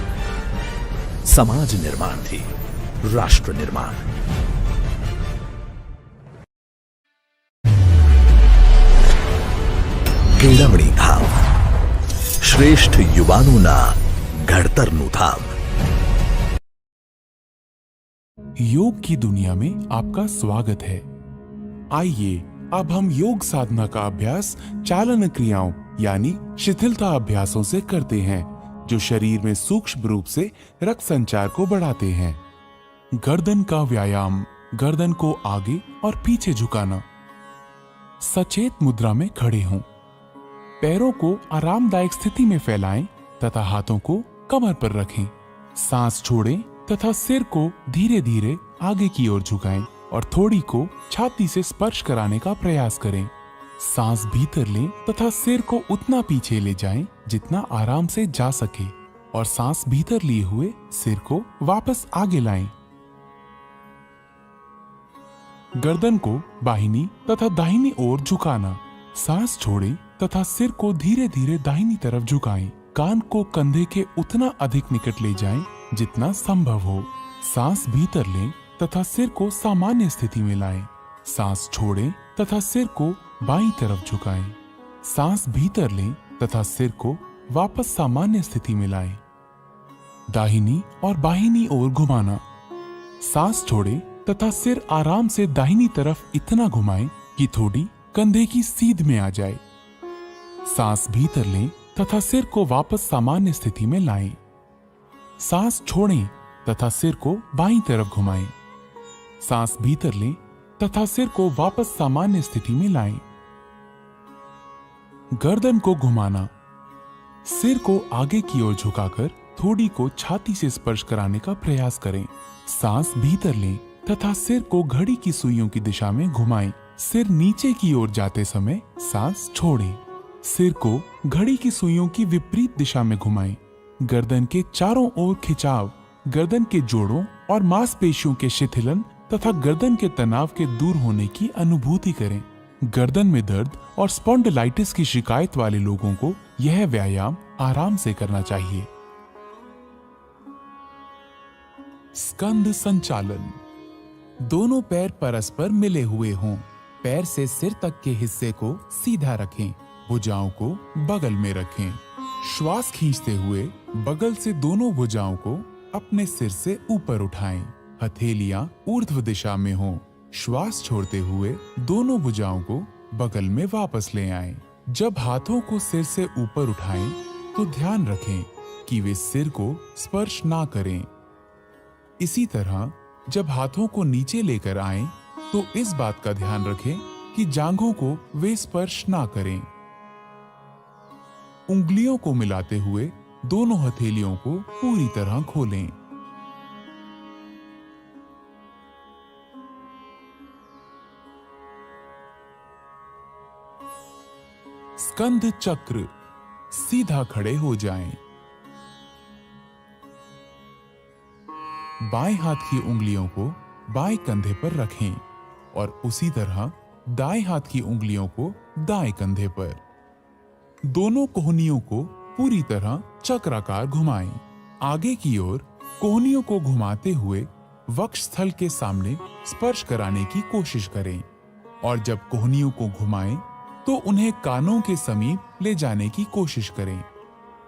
समाज निर्माण थी राष्ट्र निर्माण। કેળવણી ધામ, શ્રેષ્ઠ યુવાનોના ઘડતરનું ધામ। योग की दुनिया में आपका स्वागत है। आइए अब हम योग साधना का अभ्यास चालन क्रियाओं यानी शिथिलता अभ्यासों से करते हैं, जो शरीर में सूक्ष्म रूप से रक्त संचार को बढ़ाते हैं। गर्दन का व्यायाम, गर्दन को आगे और पीछे झुकाना। सचेत मुद्रा में खड़े हों। पैरों को आरामदायक स्थिति में फैलाएं तथा हाथों को कमर पर रखें। सांस छोड़ें तथा सिर को धीरे धीरे आगे की ओर झुकाएं और थोड़ी को छाती से स्पर्श कराने का प्रयास करें। सांस भीतर लें तथा सिर को उतना पीछे ले जाएं जितना आराम से जा सके और सांस भीतर लिए हुए सिर को वापस आगे लाएं। गर्दन को बाहिनी तथा दाहिनी ओर झुकाना। सांस छोड़ें तथा सिर को धीरे धीरे दाहिनी तरफ झुकाएं। कान को कंधे के उतना अधिक निकट ले जाएं जितना संभव हो। सांस भीतर लें तथा सिर को सामान्य स्थिति में लाएं। सांस छोड़ें तथा सिर को बाईं तरफ झुकाएं। सांस भीतर लें तथा सिर को वापस सामान्य स्थिति में लाएं। दाहिनी और बाहिनी ओर घुमाना। सांस छोड़ें तथा सिर आराम से दाहिनी तरफ इतना घुमाएं कि थोड़ी कंधे की सीध में आ जाए। सांस भीतर लें तथा सिर को वापस सामान्य स्थिति में लाएं। सांस छोड़ें तथा सिर को बाईं तरफ घुमाएं। सांस भीतर लें तथा सिर को वापस सामान्य स्थिति में लाएं। गर्दन को घुमाना। सिर को आगे की ओर झुकाकर थोड़ी को छाती से स्पर्श कराने का प्रयास करें। सांस भीतर लें तथा सिर को घड़ी की सुइयों की दिशा में घुमाएं। सिर नीचे की ओर जाते समय सांस छोड़ें। सिर को घड़ी की सुइयों की विपरीत दिशा में घुमाएं। गर्दन के चारों ओर खिंचाव, गर्दन के जोड़ों और मांसपेशियों के शिथिलन तथा गर्दन के तनाव के दूर होने की अनुभूति करें। गर्दन में दर्द और स्पॉन्डिलाइटिस की शिकायत वाले लोगों को यह व्यायाम आराम से करना चाहिए। स्कंध संचालन। दोनों पैर परस्पर मिले हुए हों। पैर से सिर तक के हिस्से को सीधा रखें। भुजाओं को बगल में रखें। श्वास खींचते हुए बगल से दोनों भुजाओं को अपने सिर से ऊपर उठाएं। हथेलियां ऊर्ध्व दिशा में हों। श्वास छोड़ते हुए दोनों भुजाओं को बगल में वापस ले आएं। जब हाथों को सिर से ऊपर उठाएं तो ध्यान रखें कि वे सिर को स्पर्श ना करें। इसी तरह जब हाथों को नीचे लेकर आएं तो इस बात का ध्यान रखें कि जांघों को वे स्पर्श ना करें। उंगलियों को मिलाते हुए दोनों हथेलियों को पूरी तरह खोलें। स्कंध चक्र। सीधा खड़े हो जाएं। बाएं हाथ की उंगलियों को बाएं कंधे पर रखें और उसी तरह दाएं हाथ की उंगलियों को दाएं कंधे पर। दोनों कोहनियों को पूरी तरह चक्राकार घुमाएं। आगे की ओर कोहनियों को घुमाते हुए वक्षस्थल के सामने स्पर्श कराने की कोशिश करें और जब कोहनियों को घुमाएं तो उन्हें कानों के समीप ले जाने की कोशिश करें।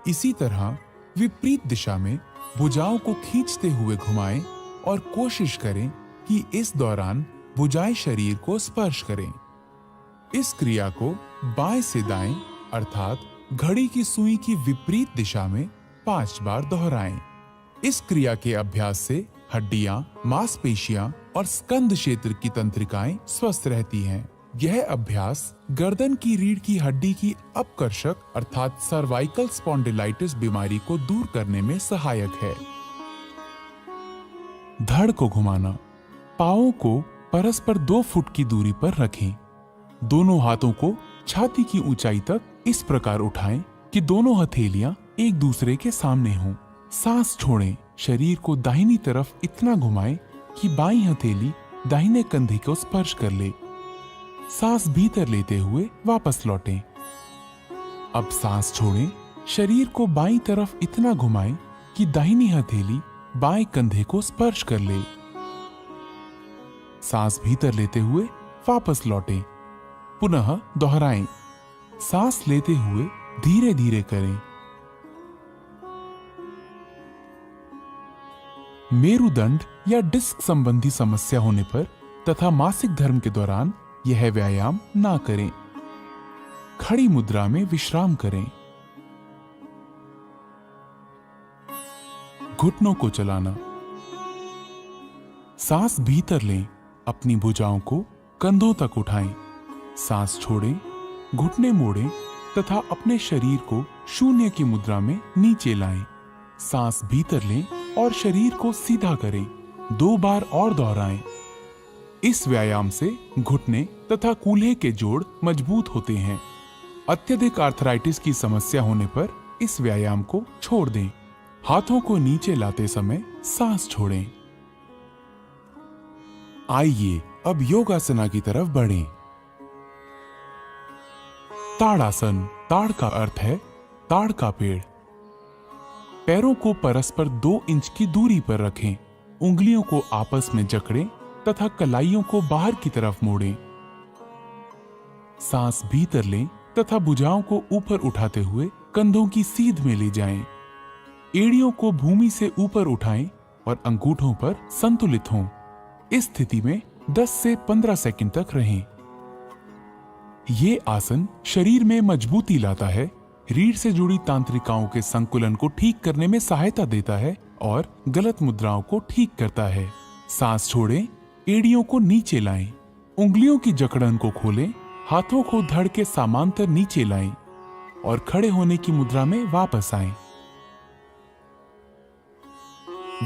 इसी तरह विपरीत दिशा में भुजाओं को खींचते हुए घुमाएं और कोशिश करें कि इस दौरान भुजाएं शरीर को स्पर्श करें। इस क्रिया को बाएं से दाएं अर्थात घड़ी की सुई की विपरीत दिशा में 5 बार दोहराएं। इस क्रिया के अभ्यास से हड्डियां, मांसपेशियां और स्कंध क्षेत्र की तंत्रिकाएं स्वस्थ रहती हैं। यह अभ्यास गर्दन की रीढ़ की हड्डी की अपकर्षक अर्थात सर्वाइकल स्पॉन्डिलाइटिस बीमारी को दूर करने में सहायक है। धड़ को घुमाना। पांवों को परस्पर 2 फुट की दूरी पर रखें। दोनों हाथों को छाती की ऊंचाई तक इस प्रकार उठाएं कि दोनों हथेलियां एक दूसरे के सामने हों। सांस छोड़ें। शरीर को दाहिनी तरफ इतना घुमाएं कि बाईं हथेली दाहिने कंधे को स्पर्श कर ले। सांस भीतर लेते हुए वापस लौटें। अब सांस छोड़ें। शरीर को बाईं तरफ इतना घुमाएं कि दाहिनी हथेली बाएं कंधे को स्पर्श कर ले। सांस भीतर लेते हुए वापस लौटें। पुनः दोहराएं। सांस लेते हुए धीरे धीरे करें। मेरुदंड या डिस्क संबंधी समस्या होने पर तथा मासिक धर्म के दौरान यह व्यायाम ना करें। खड़ी मुद्रा में विश्राम करें। घुटनों को चलाना। सांस भीतर लें। अपनी भुजाओं को कंधों तक उठाएं। सांस छोड़ें। घुटने मोड़ें तथा अपने शरीर को शून्य की मुद्रा में नीचे लाएं। सांस भीतर लें और शरीर को सीधा करें। 2 बार और दोहराएं। इस व्यायाम से घुटने तथा कूल्हे के जोड़ मजबूत होते हैं। अत्यधिक आर्थराइटिस की समस्या होने पर इस व्यायाम को छोड़ दें। हाथों को नीचे लाते समय सांस छोड़ें। आइए अब योगासना की तरफ बढ़ें। ताड़ासन। ताड़ का अर्थ है ताड़ का पेड़। पैरों को परस्पर 2 इंच की दूरी पर रखें। उंगलियों को आपस में जकड़ें तथा कलाइयों को बाहर की तरफ मोड़ें। सांस भीतर लें तथा भुजाओं को ऊपर उठाते हुए कंधों की सीध में ले जाएं। एड़ियों को भूमि से ऊपर उठाएं और अंगूठों पर संतुलित हों। इस स्थिति में 10 से 15 सेकंड तक रहें। ये आसन शरीर में मजबूती लाता है, रीढ़ से जुड़ी तांत्रिकाओं के संकुलन को ठीक करने में सहायता देता है और गलत मुद्राओं को ठीक करता है। सांस छोड़ें, एड़ियों को नीचे लाएं, उंगलियों की जकड़न को खोलें, हाथों को धड़ के समांतर नीचे लाएं और खड़े होने की मुद्रा में वापस आएं।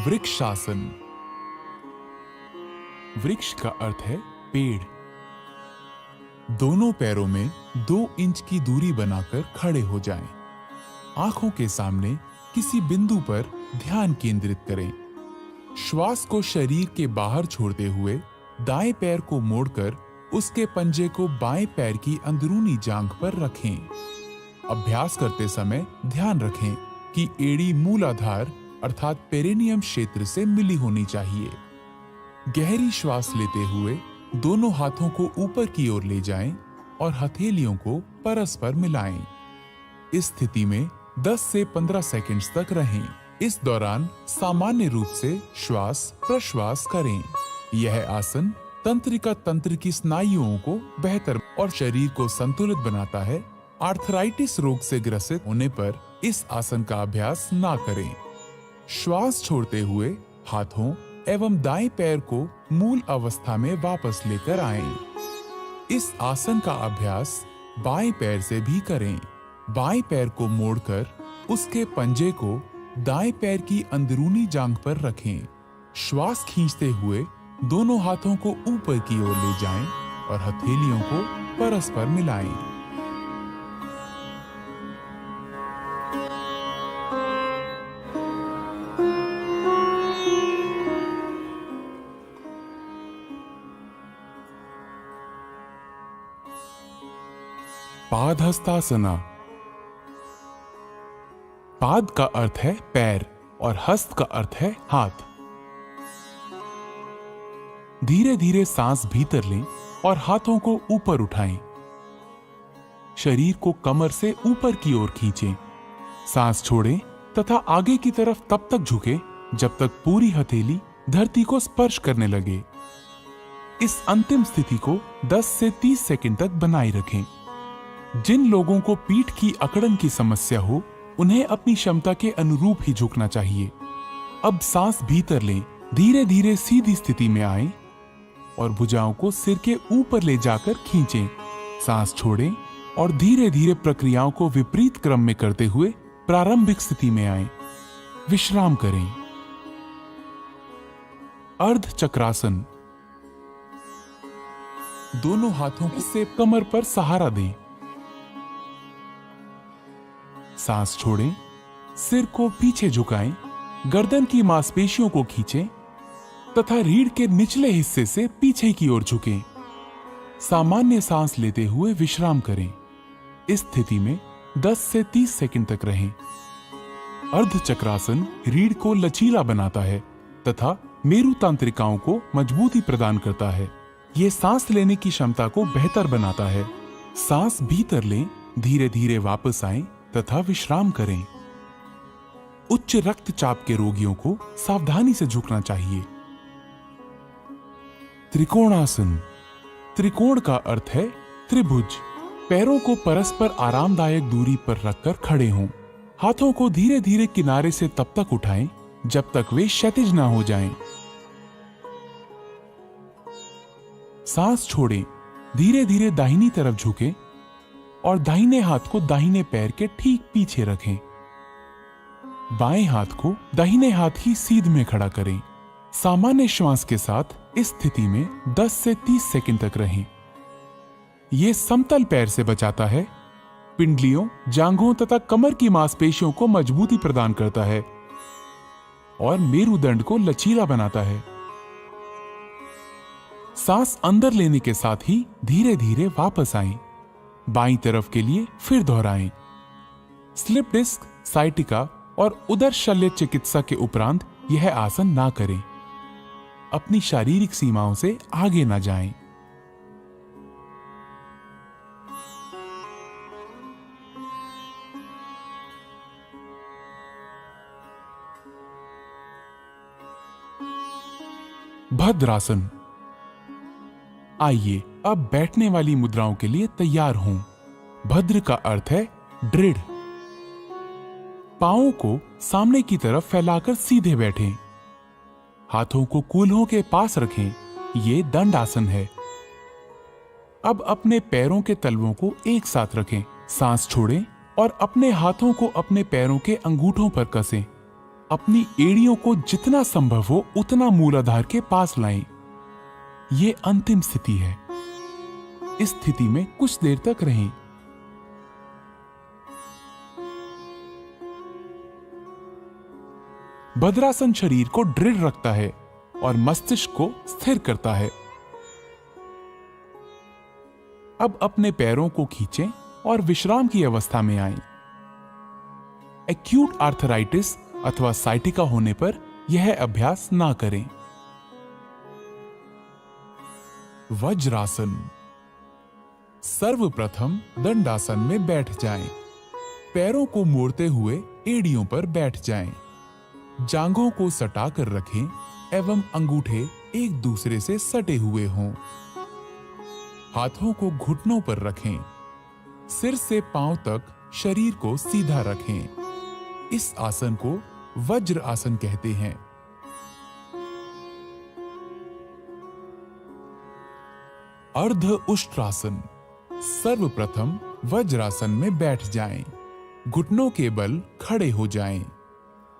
वृक्षासन। वृक्ष का अर्थ है पेड़। दोनों पैरों में 2 इंच की दूरी बनाकर खड़े हो जाएं। आंखों के सामने किसी बिंदु पर ध्यान केंद्रित करें। श्वास को शरीर के बाहर छोड़ते हुए दाएं पैर को मोड़कर उसके पंजे को बाएं पैर की अंदरूनी जांघ पर रखें। अभ्यास करते समय ध्यान रखें कि एड़ी मूलाधार अर्थात पेरिनियम क्षेत्र से मिली होनी चाहिए। गहरी श्वास लेते हुए दोनों हाथों को ऊपर की ओर ले जाएं और हथेलियों को परस्पर मिलाएं। इस स्थिति में 10 से 15 सेकंड्स तक रहें। इस दौरान सामान्य रूप से श्वास प्रश्वास करें। यह आसन तंत्रिका तंत्र की स्नायुओं को बेहतर और शरीर को संतुलित बनाता है। आर्थराइटिस रोग से ग्रसित होने पर इस आसन का अभ्यास ना करें। श्वास छोड़ते हुए हाथों एवं दाएं पैर को मूल अवस्था में वापस लेकर आएं। इस आसन का अभ्यास बाएं पैर से भी करें। बाएं पैर को मोड़कर उसके पंजे को दाएं पैर की अंदरूनी जांघ पर रखें। श्वास खींचते हुए दोनों हाथों को ऊपर की ओर ले जाएं और हथेलियों को परस्पर मिलाएं। पादहस्तासना। पाद का अर्थ है पैर और हस्त का अर्थ है हाथ। धीरे धीरे सांस भीतर लें और हाथों को ऊपर उठाएं। शरीर को कमर से ऊपर की ओर खींचें। सांस छोड़ें तथा आगे की तरफ तब तक झुकें जब तक पूरी हथेली धरती को स्पर्श करने लगे। इस अंतिम स्थिति को 10 से 30 सेकंड तक बनाए रखें। जिन लोगों को पीठ की अकड़न की समस्या हो, उन्हें अपनी क्षमता के अनुरूप ही झुकना चाहिए। अब सांस भीतर लें, धीरे धीरे सीधी स्थिति में आएं और भुजाओं को सिर के ऊपर ले जाकर खींचें। सांस छोड़ें और धीरे धीरे प्रक्रियाओं को विपरीत क्रम में करते हुए प्रारंभिक स्थिति में आएं। विश्राम करें। अर्ध चक्रासन। दोनों हाथों से कमर पर सहारा दें। सांस छोड़ें, सिर को पीछे झुकाएं, गर्दन की मांसपेशियों को खींचें तथा रीढ़ के निचले हिस्से से पीछे की ओर झुकें। सामान्य सांस लेते हुए विश्राम करें। इस स्थिति में 10 से 30 सेकंड तक रहें। अर्ध चक्रासन रीढ़ को लचीला बनाता है तथा मेरु तांत्रिकाओं को मजबूती प्रदान करता है। यह सांस लेने की क्षमता को बेहतर बनाता है। सांस भीतर लें, धीरे धीरे वापस आएं तथा विश्राम करें। उच्च रक्तचाप के रोगियों को सावधानी से झुकना चाहिए। त्रिकोणासन। त्रिकोण का अर्थ है त्रिभुज। पैरों को परस्पर आरामदायक दूरी पर रखकर खड़े हों। हाथों को धीरे धीरे किनारे से तब तक उठाएं जब तक वे क्षैतिज ना हो जाएं। सांस छोड़ें, धीरे धीरे दाहिनी तरफ झुकें और दाहिने हाथ को दाहिने पैर के ठीक पीछे रखें। बाएं हाथ को दाहिने हाथ की सीध में खड़ा करें। सामान्य श्वास के साथ इस स्थिति में 10 से 30 सेकंड तक रहें। यह समतल पैर से बचाता है, पिंडलियों, जांघों तथा कमर की मांसपेशियों को मजबूती प्रदान करता है और मेरुदंड को लचीला बनाता है। सांस अंदर लेने के साथ ही धीरे धीरे वापस आएं। बाईं तरफ के लिए फिर दोहराएं। स्लिप डिस्क, साइटिका और उदर शल्य चिकित्सा के उपरांत यह आसन ना करें। अपनी शारीरिक सीमाओं से आगे न जाएं। भद्रासन। आइए अब बैठने वाली मुद्राओं के लिए तैयार हों। भद्र का अर्थ है दृढ़। पांवों को सामने की तरफ फैलाकर सीधे बैठें। हाथों को कूल्हों के पास रखें। ये दंडासन है। अब अपने पैरों के तलवों को एक साथ रखें। सांस छोड़ें और अपने हाथों को अपने पैरों के अंगूठों पर कसें। अपनी एड़ियों को जितना संभव हो उतना मूलाधार के पास लाएं। ये अंतिम स्थिति है। इस स्थिति में कुछ देर तक रहें। भद्रासन शरीर को दृढ़ रखता है और मस्तिष्क को स्थिर करता है। अब अपने पैरों को खींचें और विश्राम की अवस्था में आएं। एक्यूट आर्थराइटिस अथवा साइटिका होने पर यह अभ्यास ना करें। वज्रासन। सर्वप्रथम दंडासन में बैठ जाएं। पैरों को मोड़ते हुए एड़ियों पर बैठ जाएं। जांघों को सटा कर रखें एवं अंगूठे एक दूसरे से सटे हुए हों। हाथों को घुटनों पर रखें। सिर से पांव तक शरीर को सीधा रखें। इस आसन को वज्र आसन कहते हैं। अर्ध उष्ट्रासन। सर्वप्रथम वज्रासन में बैठ जाएं। घुटनों के बल खड़े हो जाएं।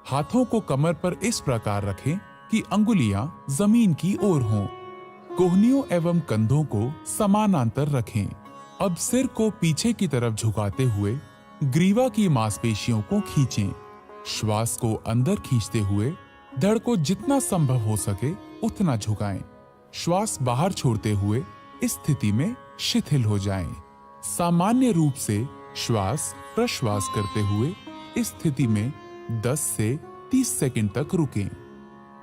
हाथों को कमर पर इस प्रकार रखें कि अंगुलियां जमीन की ओर हों। कोहनियों एवं कंधों को समानांतर रखें। अब सिर को पीछे की तरफ झुकाते हुए ग्रीवा की मांसपेशियों को खींचें। श्वास को अंदर खींचते हुए धड़ को जितना संभव हो सके उतना झुकाएं। श्वास बाहर छोड़ते हुए इस स्थिति में शिथिल हो जाएं। सामान्य रूप से श्वास प्रश्वास करते हुए इस स्थिति में 10 से 30 सेकंड तक रुकें।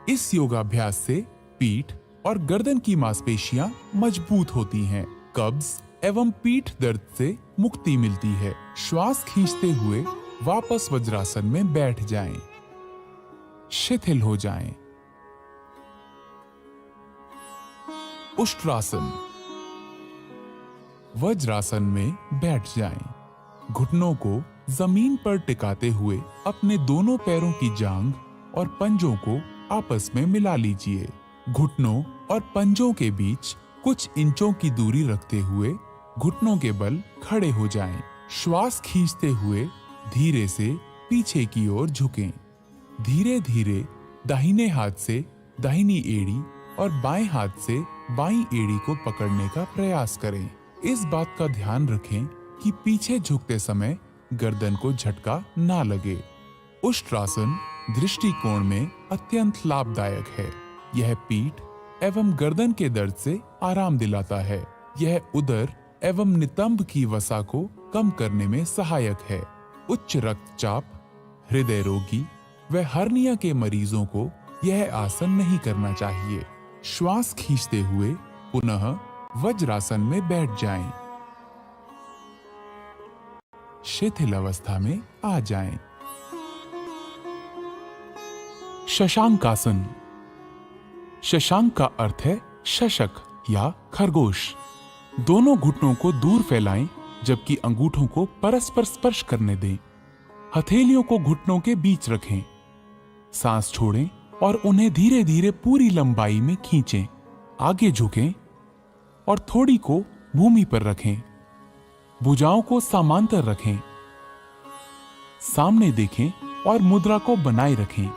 इस योगाभ्यास से पीठ और गर्दन की मांसपेशियां मजबूत होती हैं। कब्ज एवं पीठ दर्द से मुक्ति मिलती है। श्वास खींचते हुए वापस वज्रासन में बैठ जाएं। शिथिल हो जाएं। उष्ट्रासन। वज्रासन में बैठ जाएं। घुटनों को जमीन पर टिकाते हुए अपने दोनों पैरों की जांघ और पंजों को आपस में मिला लीजिए। घुटनों और पंजों के बीच कुछ इंचों की दूरी रखते हुए घुटनों के बल खड़े हो जाएं। श्वास खींचते हुए धीरे से पीछे की ओर झुकें। धीरे धीरे दाहिने हाथ से दाहिनी एड़ी और बाएं हाथ से बाईं एड़ी को पकड़ने का प्रयास करें। इस बात का ध्यान रखें कि पीछे झुकते समय गर्दन को झटका ना लगे। उष्ट्रासन दृष्टिकोण में अत्यंत लाभदायक है। यह पीठ एवं गर्दन के दर्द से आराम दिलाता है। यह उदर एवं नितंब की वसा को कम करने में सहायक है। उच्च रक्तचाप, हृदय रोगी व हर्निया के मरीजों को यह आसन नहीं करना चाहिए। श्वास खींचते हुए पुनः वज्रासन में बैठ जाएं। शिथिल अवस्था में आ जाएं। शशांकासन। शशांक का अर्थ है शशक या खरगोश। दोनों घुटनों को दूर फैलाएं जबकि अंगूठों को परस्पर स्पर्श करने दें। हथेलियों को घुटनों के बीच रखें। सांस छोड़ें और उन्हें धीरे धीरे पूरी लंबाई में खींचें। आगे झुकें और थोड़ी को भूमि पर रखें। भुजाओं को समांतर रखें। सामने देखें और मुद्रा को बनाए रखें।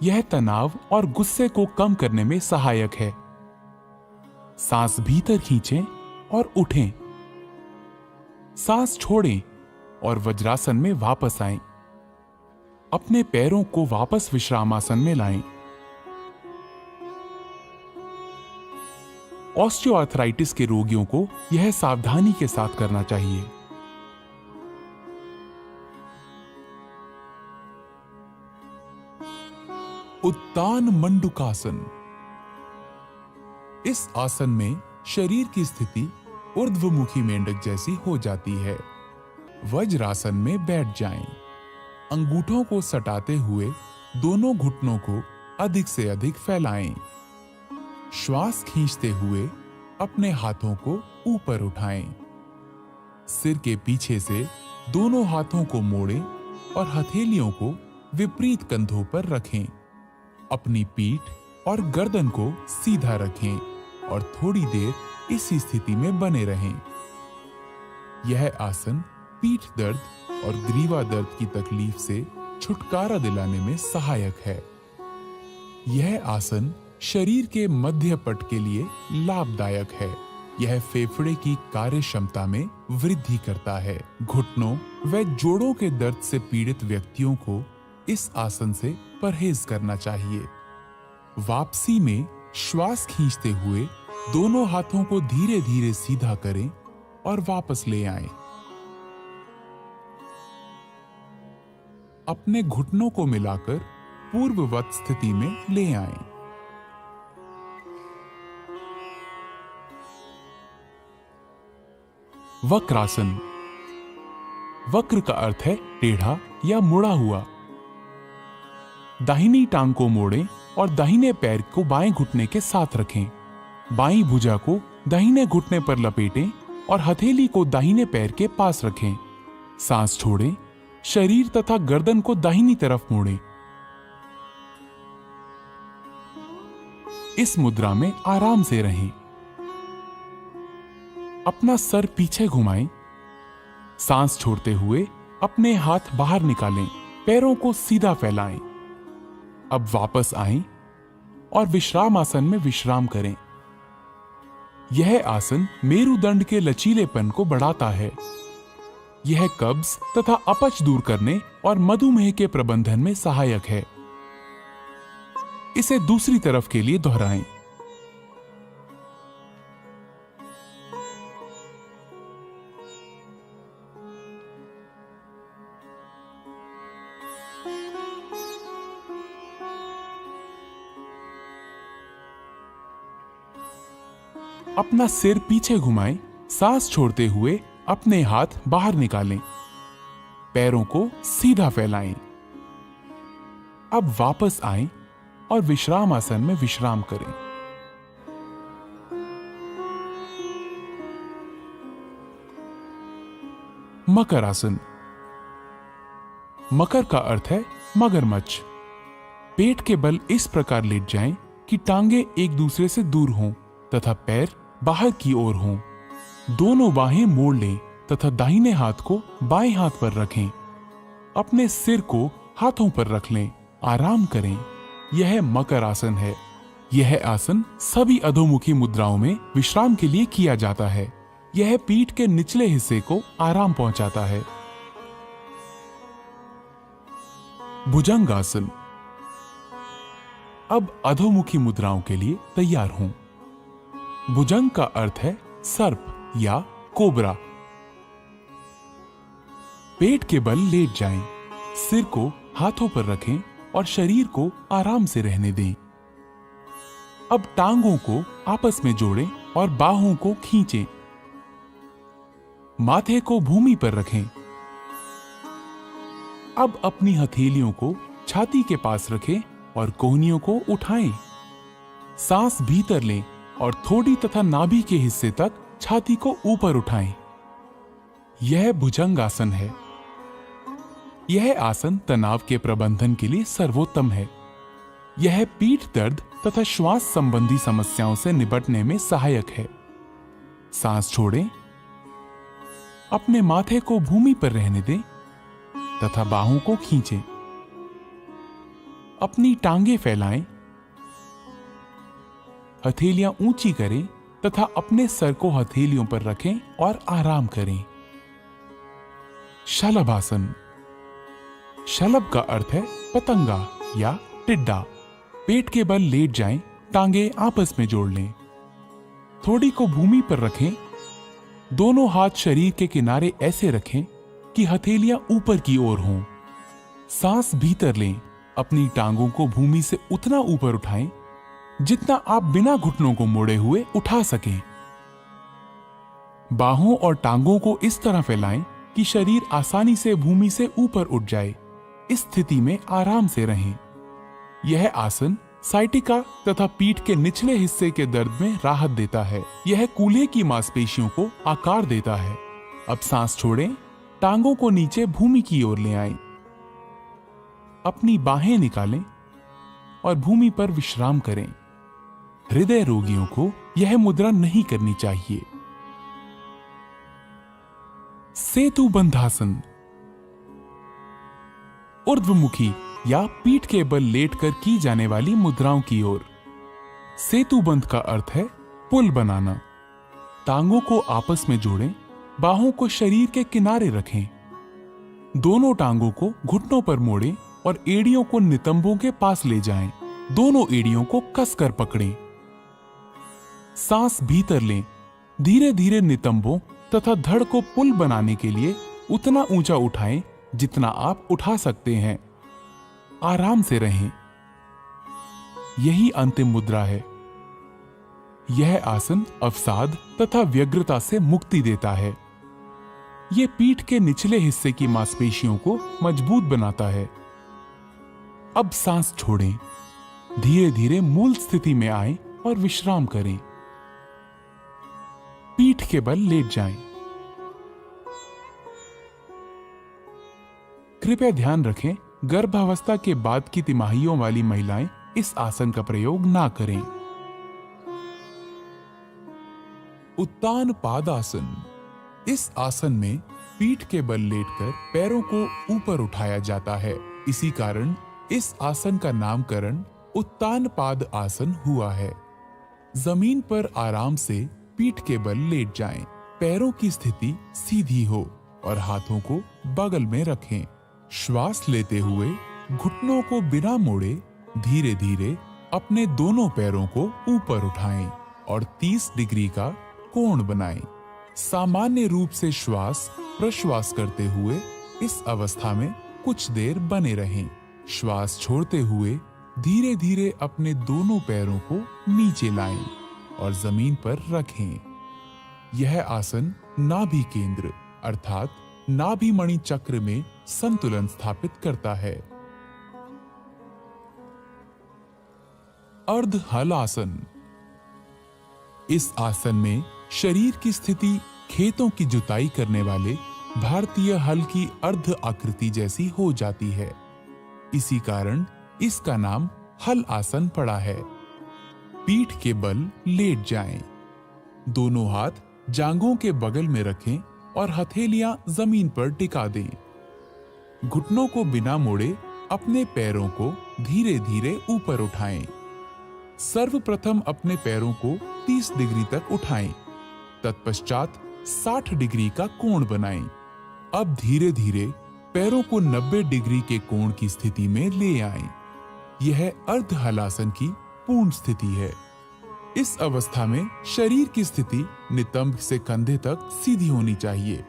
यह तनाव और गुस्से को कम करने में सहायक है। सांस भीतर खींचें और उठें। सांस छोड़ें और वज्रासन में वापस आएं। अपने पैरों को वापस विश्रामासन में लाएं। ऑस्टियोआर्थराइटिस के रोगियों को यह सावधानी के साथ करना चाहिए। उत्तान मंडूकासन। इस आसन में शरीर की स्थिति ऊर्ध्वमुखी मेंढक जैसी हो जाती है। वज्रासन में बैठ जाएं। अंगूठों को सटाते हुए दोनों घुटनों को अधिक से अधिक फैलाएं। श्वास खींचते हुए अपने हाथों को ऊपर उठाएं। सिर के पीछे से दोनों हाथों को मोड़ें और हथेलियों को विपरीत कंधों पर रखें। अपनी पीठ और गर्दन को सीधा रखें और थोड़ी देर इसी स्थिति में बने रहें। यह आसन पीठ दर्द और ग्रीवा दर्द की तकलीफ से छुटकारा दिलाने में सहायक है। यह आसन शरीर के मध्य पट के लिए लाभदायक है। यह फेफड़े की कार्य क्षमता में वृद्धि करता है। घुटनों व जोड़ों के दर्द से पीड़ित व्यक्तियों को इस आसन से परहेज करना चाहिए। वापसी में श्वास खींचते हुए दोनों हाथों को धीरे धीरे सीधा करें और वापस ले आएं। अपने घुटनों को मिलाकर पूर्ववत स्थिति में ले आएं। वक्रासन। वक्र का अर्थ है टेढ़ा या मुड़ा हुआ। दाहिनी टांग को मोड़ें और दाहिने पैर को बाएं घुटने के साथ रखें। बाईं भुजा को दाहिने घुटने पर लपेटें और हथेली को दाहिने पैर के पास रखें। सांस छोड़ें। शरीर तथा गर्दन को दाहिनी तरफ मोड़ें। इस मुद्रा में आराम से रहें। अपना सर पीछे घुमाएं। सांस छोड़ते हुए अपने हाथ बाहर निकालें। पैरों को सीधा फैलाएं। अब वापस आएं और विश्राम आसन में विश्राम करें। यह आसन मेरुदंड के लचीलेपन को बढ़ाता है। यह कब्ज तथा अपच दूर करने और मधुमेह के प्रबंधन में सहायक है। इसे दूसरी तरफ के लिए दोहराएं। अपना सिर पीछे घुमाएं। सांस छोड़ते हुए अपने हाथ बाहर निकालें। पैरों को सीधा फैलाएं। अब वापस आएं और विश्राम आसन में विश्राम करें। मकर आसन। मकर का अर्थ है मगरमच्छ। पेट के बल इस प्रकार लेट जाएं कि टांगे एक दूसरे से दूर हों तथा पैर बाहर की ओर हों। दोनों बाहें मोड़ लें तथा दाहिने हाथ को बाएं हाथ पर रखें। अपने सिर को हाथों पर रख लें। आराम करें। यह मकर आसन है। यह आसन सभी अधोमुखी मुद्राओं में विश्राम के लिए किया जाता है। यह पीठ के निचले हिस्से को आराम पहुंचाता है। भुजंगासन। अब अधोमुखी मुद्राओं के लिए तैयार हों। भुजंग का अर्थ है सर्प या कोबरा। पेट के बल लेट जाएं। सिर को हाथों पर रखें और शरीर को आराम से रहने दें। अब टांगों को आपस में जोड़ें और बाहों को खींचें। माथे को भूमि पर रखें। अब अपनी हथेलियों को छाती के पास रखें और कोहनियों को उठाएं। सांस भीतर लें और थोड़ी तथा नाभि के हिस्से तक छाती को ऊपर उठाएं। यह भुजंगासन है। यह आसन तनाव के प्रबंधन के लिए सर्वोत्तम है। यह पीठ दर्द तथा श्वास संबंधी समस्याओं से निपटने में सहायक है। सांस छोड़ें। अपने माथे को भूमि पर रहने दें तथा बाहों को खींचें। अपनी टांगे फैलाएं। हथेलियां ऊंची करें तथा अपने सर को हथेलियों पर रखें और आराम करें। शलभासन। शलभ का अर्थ है पतंगा या टिड्डा। पेट के बल लेट जाएं। टांगे आपस में जोड़ लें। थोड़ी को भूमि पर रखें। दोनों हाथ शरीर के किनारे ऐसे रखें कि हथेलियां ऊपर की ओर हों। सांस भीतर लें। अपनी टांगों को भूमि से उतना ऊपर उठाएं जितना आप बिना घुटनों को मोड़े हुए उठा सकें। बाहों और टांगों को इस तरह फैलाएं कि शरीर आसानी से भूमि से ऊपर उठ जाए। इस स्थिति में आराम से रहें। यह आसन साइटिका तथा पीठ के निचले हिस्से के दर्द में राहत देता है। यह कूल्हे की मांसपेशियों को आकार देता है। अब सांस छोड़ें, टांगों को नीचे भूमि की ओर ले आएं। अपनी बाहें निकालें और भूमि पर विश्राम करें। हृदय रोगियों को यह मुद्रा नहीं करनी चाहिए। सेतु बंधासन। ऊर्ध्वमुखी या पीठ के बल लेटकर की जाने वाली मुद्राओं की ओर। सेतु बंध का अर्थ है पुल बनाना। टांगों को आपस में जोड़ें, बाहों को शरीर के किनारे रखें। दोनों टांगों को घुटनों पर मोड़ें और एड़ियों को नितंबों के पास ले जाएं। दोनों एड़ियों को कसकर पकड़ें। सांस भीतर लें। धीरे धीरे नितंबों तथा धड़ को पुल बनाने के लिए उतना ऊंचा उठाएं जितना आप उठा सकते हैं। आराम से रहें। यही अंतिम मुद्रा है। यह आसन अवसाद तथा व्यग्रता से मुक्ति देता है। यह पीठ के निचले हिस्से की मांसपेशियों को मजबूत बनाता है। अब सांस छोड़ें। धीरे धीरे मूल स्थिति में आएं और विश्राम करें। पीठ के बल लेट जाएं। कृपया ध्यान रखें, गर्भावस्था के बाद की तिमाहियों वाली महिलाएं इस आसन का प्रयोग ना करें। उत्तान पादासन। इस आसन में पीठ के बल लेटकर पैरों को ऊपर उठाया जाता है। इसी कारण इस आसन का नामकरण उत्तान पाद आसन हुआ है। जमीन पर आराम से पीठ के बल लेट जाएं। पैरों की स्थिति सीधी हो और हाथों को बगल में रखें। श्वास लेते हुए घुटनों को बिना मोड़े धीरे धीरे अपने दोनों पैरों को ऊपर उठाएं और 30 डिग्री का कोण बनाएं। सामान्य रूप से श्वास प्रश्वास करते हुए इस अवस्था में कुछ देर बने रहें। श्वास छोड़ते हुए धीरे धीरे अपने दोनों पैरों को नीचे लाएं और जमीन पर रखें। यह आसन नाभि केंद्र अर्थात नाभि मणि चक्र में संतुलन स्थापित करता है। अर्ध हल आसन। इस आसन में शरीर की स्थिति खेतों की जुताई करने वाले भारतीय हल की अर्ध आकृति जैसी हो जाती है। इसी कारण इसका नाम हल आसन पड़ा है। पीठ के बल लेट जाएं। दोनों हाथ जांघों के बगल में रखें और हथेलियां जमीन पर टिका दें। घुटनों को बिना मोड़े अपने पैरों को धीरे धीरे ऊपर उठाएं। सर्वप्रथम अपने पैरों को 30 डिग्री तक उठाएं। तत्पश्चात 60 डिग्री का कोण बनाएं। अब धीरे धीरे पैरों को 90 डिग्री के कोण की स्थिति में ले आएं। यह अर्ध हलासन की पूर्ण स्थिति है। इस अवस्था में शरीर की स्थिति नितंब से कंधे तक सीधी होनी चाहिए।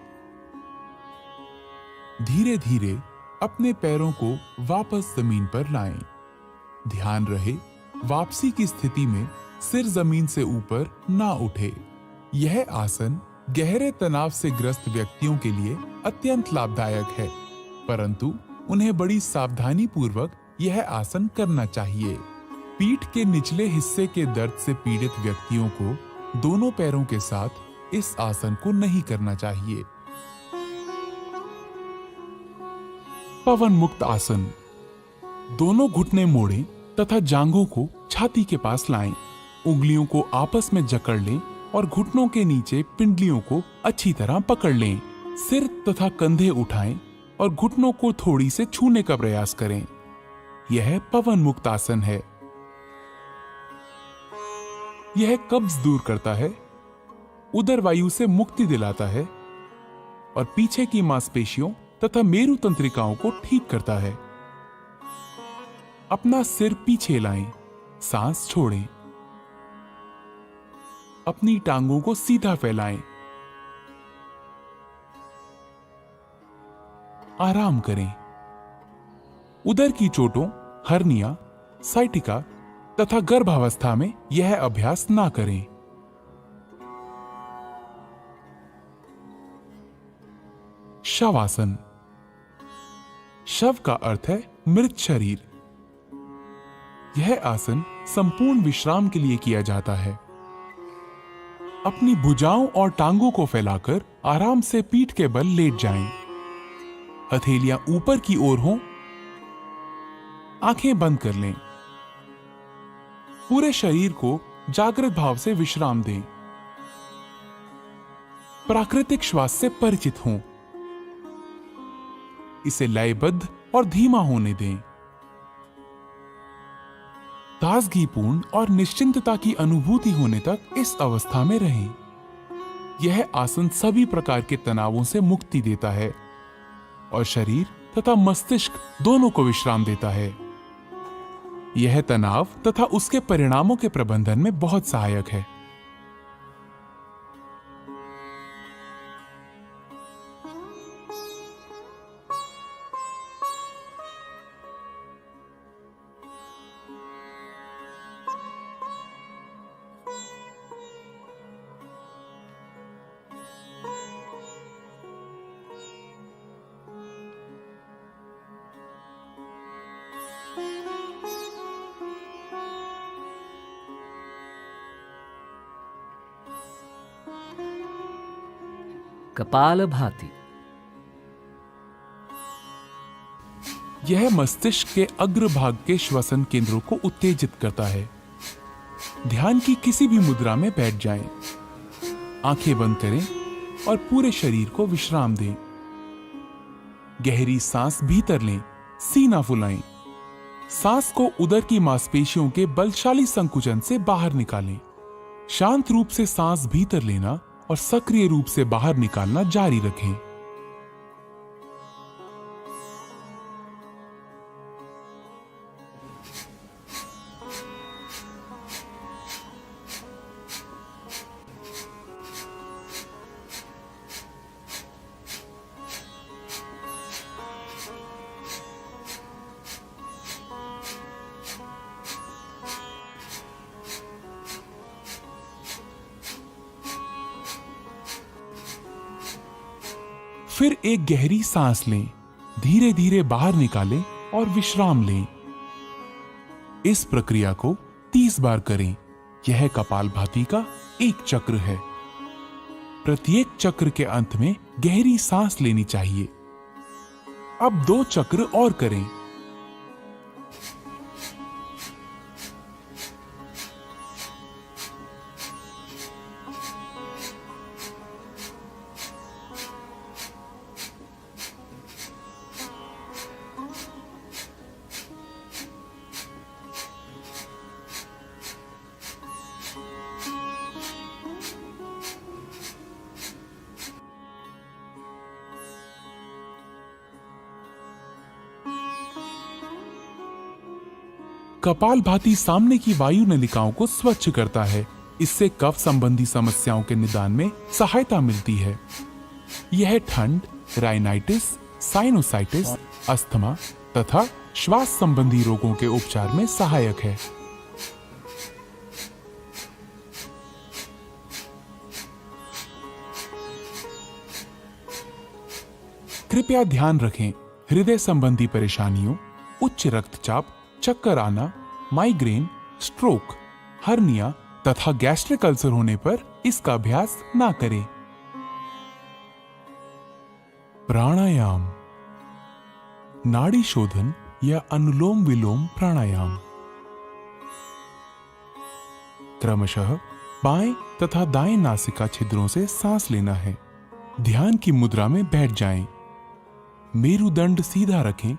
धीरे धीरे अपने पैरों को वापस जमीन पर लाएं। ध्यान रहे वापसी की स्थिति में सिर जमीन से ऊपर ना उठे। यह आसन गहरे तनाव से ग्रस्त व्यक्तियों के लिए अत्यंत लाभदायक है, परंतु उन्हें बड़ी सावधानी पूर्वक यह आसन करना चाहिए। पीठ के निचले हिस्से के दर्द से पीड़ित व्यक्तियों को दोनों पैरों के साथ इस आसन को नहीं करना चाहिए। पवन मुक्त आसन। दोनों घुटने मोड़ें तथा जांघों को छाती के पास लाएं। उंगलियों को आपस में जकड़ लें और घुटनों के नीचे पिंडलियों को अच्छी तरह पकड़ लें। सिर तथा कंधे उठाएं और घुटनों को थोड़ी से छूने का प्रयास करें। यह पवन मुक्त आसन है। यह कब्ज दूर करता है, उदर वायु से मुक्ति दिलाता है और पीछे की मांसपेशियों तथा मेरु तंत्रिकाओं को ठीक करता है। अपना सिर पीछे लाएं, सांस छोड़ें। अपनी टांगों को सीधा फैलाएं। आराम करें। उदर की चोटों, हर्निया, साइटिका तथा गर्भावस्था में यह अभ्यास ना करें। शवासन। शव का अर्थ है मृत शरीर। यह आसन संपूर्ण विश्राम के लिए किया जाता है। अपनी भुजाओं और टांगों को फैलाकर आराम से पीठ के बल लेट जाएं। हथेलियां ऊपर की ओर हों। आंखें बंद कर लें। पूरे शरीर को जागृत भाव से विश्राम दें। प्राकृतिक श्वास से परिचित हों। इसे लयबद्ध और धीमा होने दें। ताजगीपूर्ण और निश्चिंतता की अनुभूति होने तक इस अवस्था में रहें। यह आसन सभी प्रकार के तनावों से मुक्ति देता है और शरीर तथा मस्तिष्क दोनों को विश्राम देता है। यह तनाव तथा उसके परिणामों के प्रबंधन में बहुत सहायक है। कपालभाति। यह मस्तिष्क के अग्रभाग के श्वसन केंद्रों को उत्तेजित करता है। ध्यान की किसी भी मुद्रा में बैठ जाएं। आंखें बंद करें और पूरे शरीर को विश्राम दें। गहरी सांस भीतर लें, सीना फुलाएं। सांस को उदर की मांसपेशियों के बलशाली संकुचन से बाहर निकालें। शांत रूप से सांस भीतर लेना और सक्रिय रूप से बाहर निकालना जारी रखें। फिर एक गहरी सांस लें, धीरे धीरे बाहर निकालें और विश्राम लें। इस प्रक्रिया को 30 बार करें। यह कपालभाति का एक चक्र है। प्रत्येक चक्र के अंत में गहरी सांस लेनी चाहिए। अब 2 चक्र और करें। कपालभाति सामने की वायु नलिकाओं को स्वच्छ करता है। इससे कफ संबंधी समस्याओं के निदान में सहायता मिलती है। यह ठंड, राइनाइटिस, साइनोसाइटिस, अस्थमा तथा श्वास संबंधी रोगों के उपचार में सहायक है। कृपया ध्यान रखें, हृदय संबंधी परेशानियों, उच्च रक्तचाप, चक्कर आना, माइग्रेन, स्ट्रोक, हर्निया तथा गैस्ट्रिक अल्सर होने पर इसका अभ्यास ना करें। प्राणायाम। नाड़ी शोधन या अनुलोम विलोम प्राणायाम। क्रमशः बाएं तथा दाएं नासिका छिद्रों से सांस लेना है। ध्यान की मुद्रा में बैठ जाएं। मेरुदंड सीधा रखें,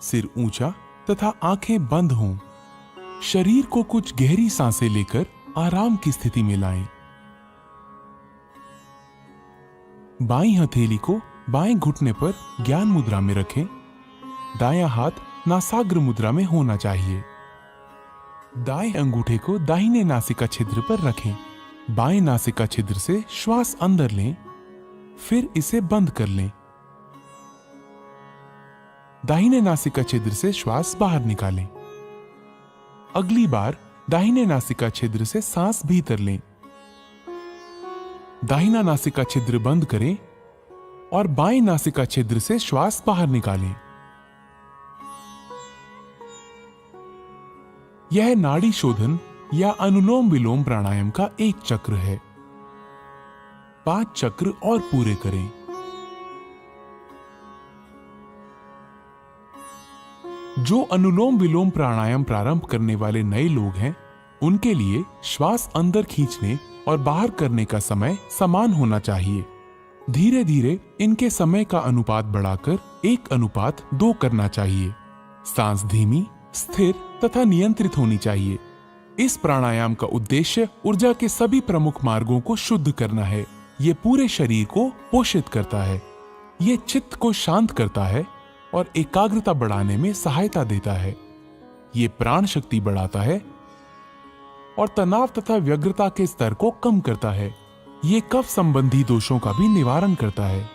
सिर ऊंचा तथा आंखें बंद हों। शरीर को कुछ गहरी सांसें लेकर आराम की स्थिति में लाएं। बाईं हथेली को बाएं घुटने पर ज्ञान मुद्रा में रखें। दायां हाथ नासाग्र मुद्रा में होना चाहिए। दाएं अंगूठे को दाहिने नासिका छिद्र पर रखें। बाएं नासिका छिद्र से श्वास अंदर लें, फिर इसे बंद कर लें। दाहिने नासिका छिद्र से श्वास बाहर निकालें। अगली बार दाहिने नासिका छिद्र से सांस भीतर लें। दाहिना नासिका छिद्र बंद करें और बाएं नासिका छिद्र से श्वास बाहर निकालें। यह नाड़ी शोधन या अनुलोम विलोम प्राणायाम का एक चक्र है। 5 चक्र और पूरे करें। जो अनुलोम विलोम प्राणायाम प्रारंभ करने वाले नए लोग हैं, उनके लिए श्वास अंदर खींचने और बाहर करने का समय समान होना चाहिए। धीरे धीरे इनके समय का अनुपात बढ़ाकर 1:2 करना चाहिए। सांस धीमी, स्थिर तथा नियंत्रित होनी चाहिए। इस प्राणायाम का उद्देश्य ऊर्जा के सभी प्रमुख मार्गों को शुद्ध करना है। ये पूरे शरीर को पोषित करता है। ये चित्त को शांत करता है और एकाग्रता बढ़ाने में सहायता देता है। ये प्राण शक्ति बढ़ाता है और तनाव तथा व्यग्रता के स्तर को कम करता है। ये कफ संबंधी दोषों का भी निवारण करता है।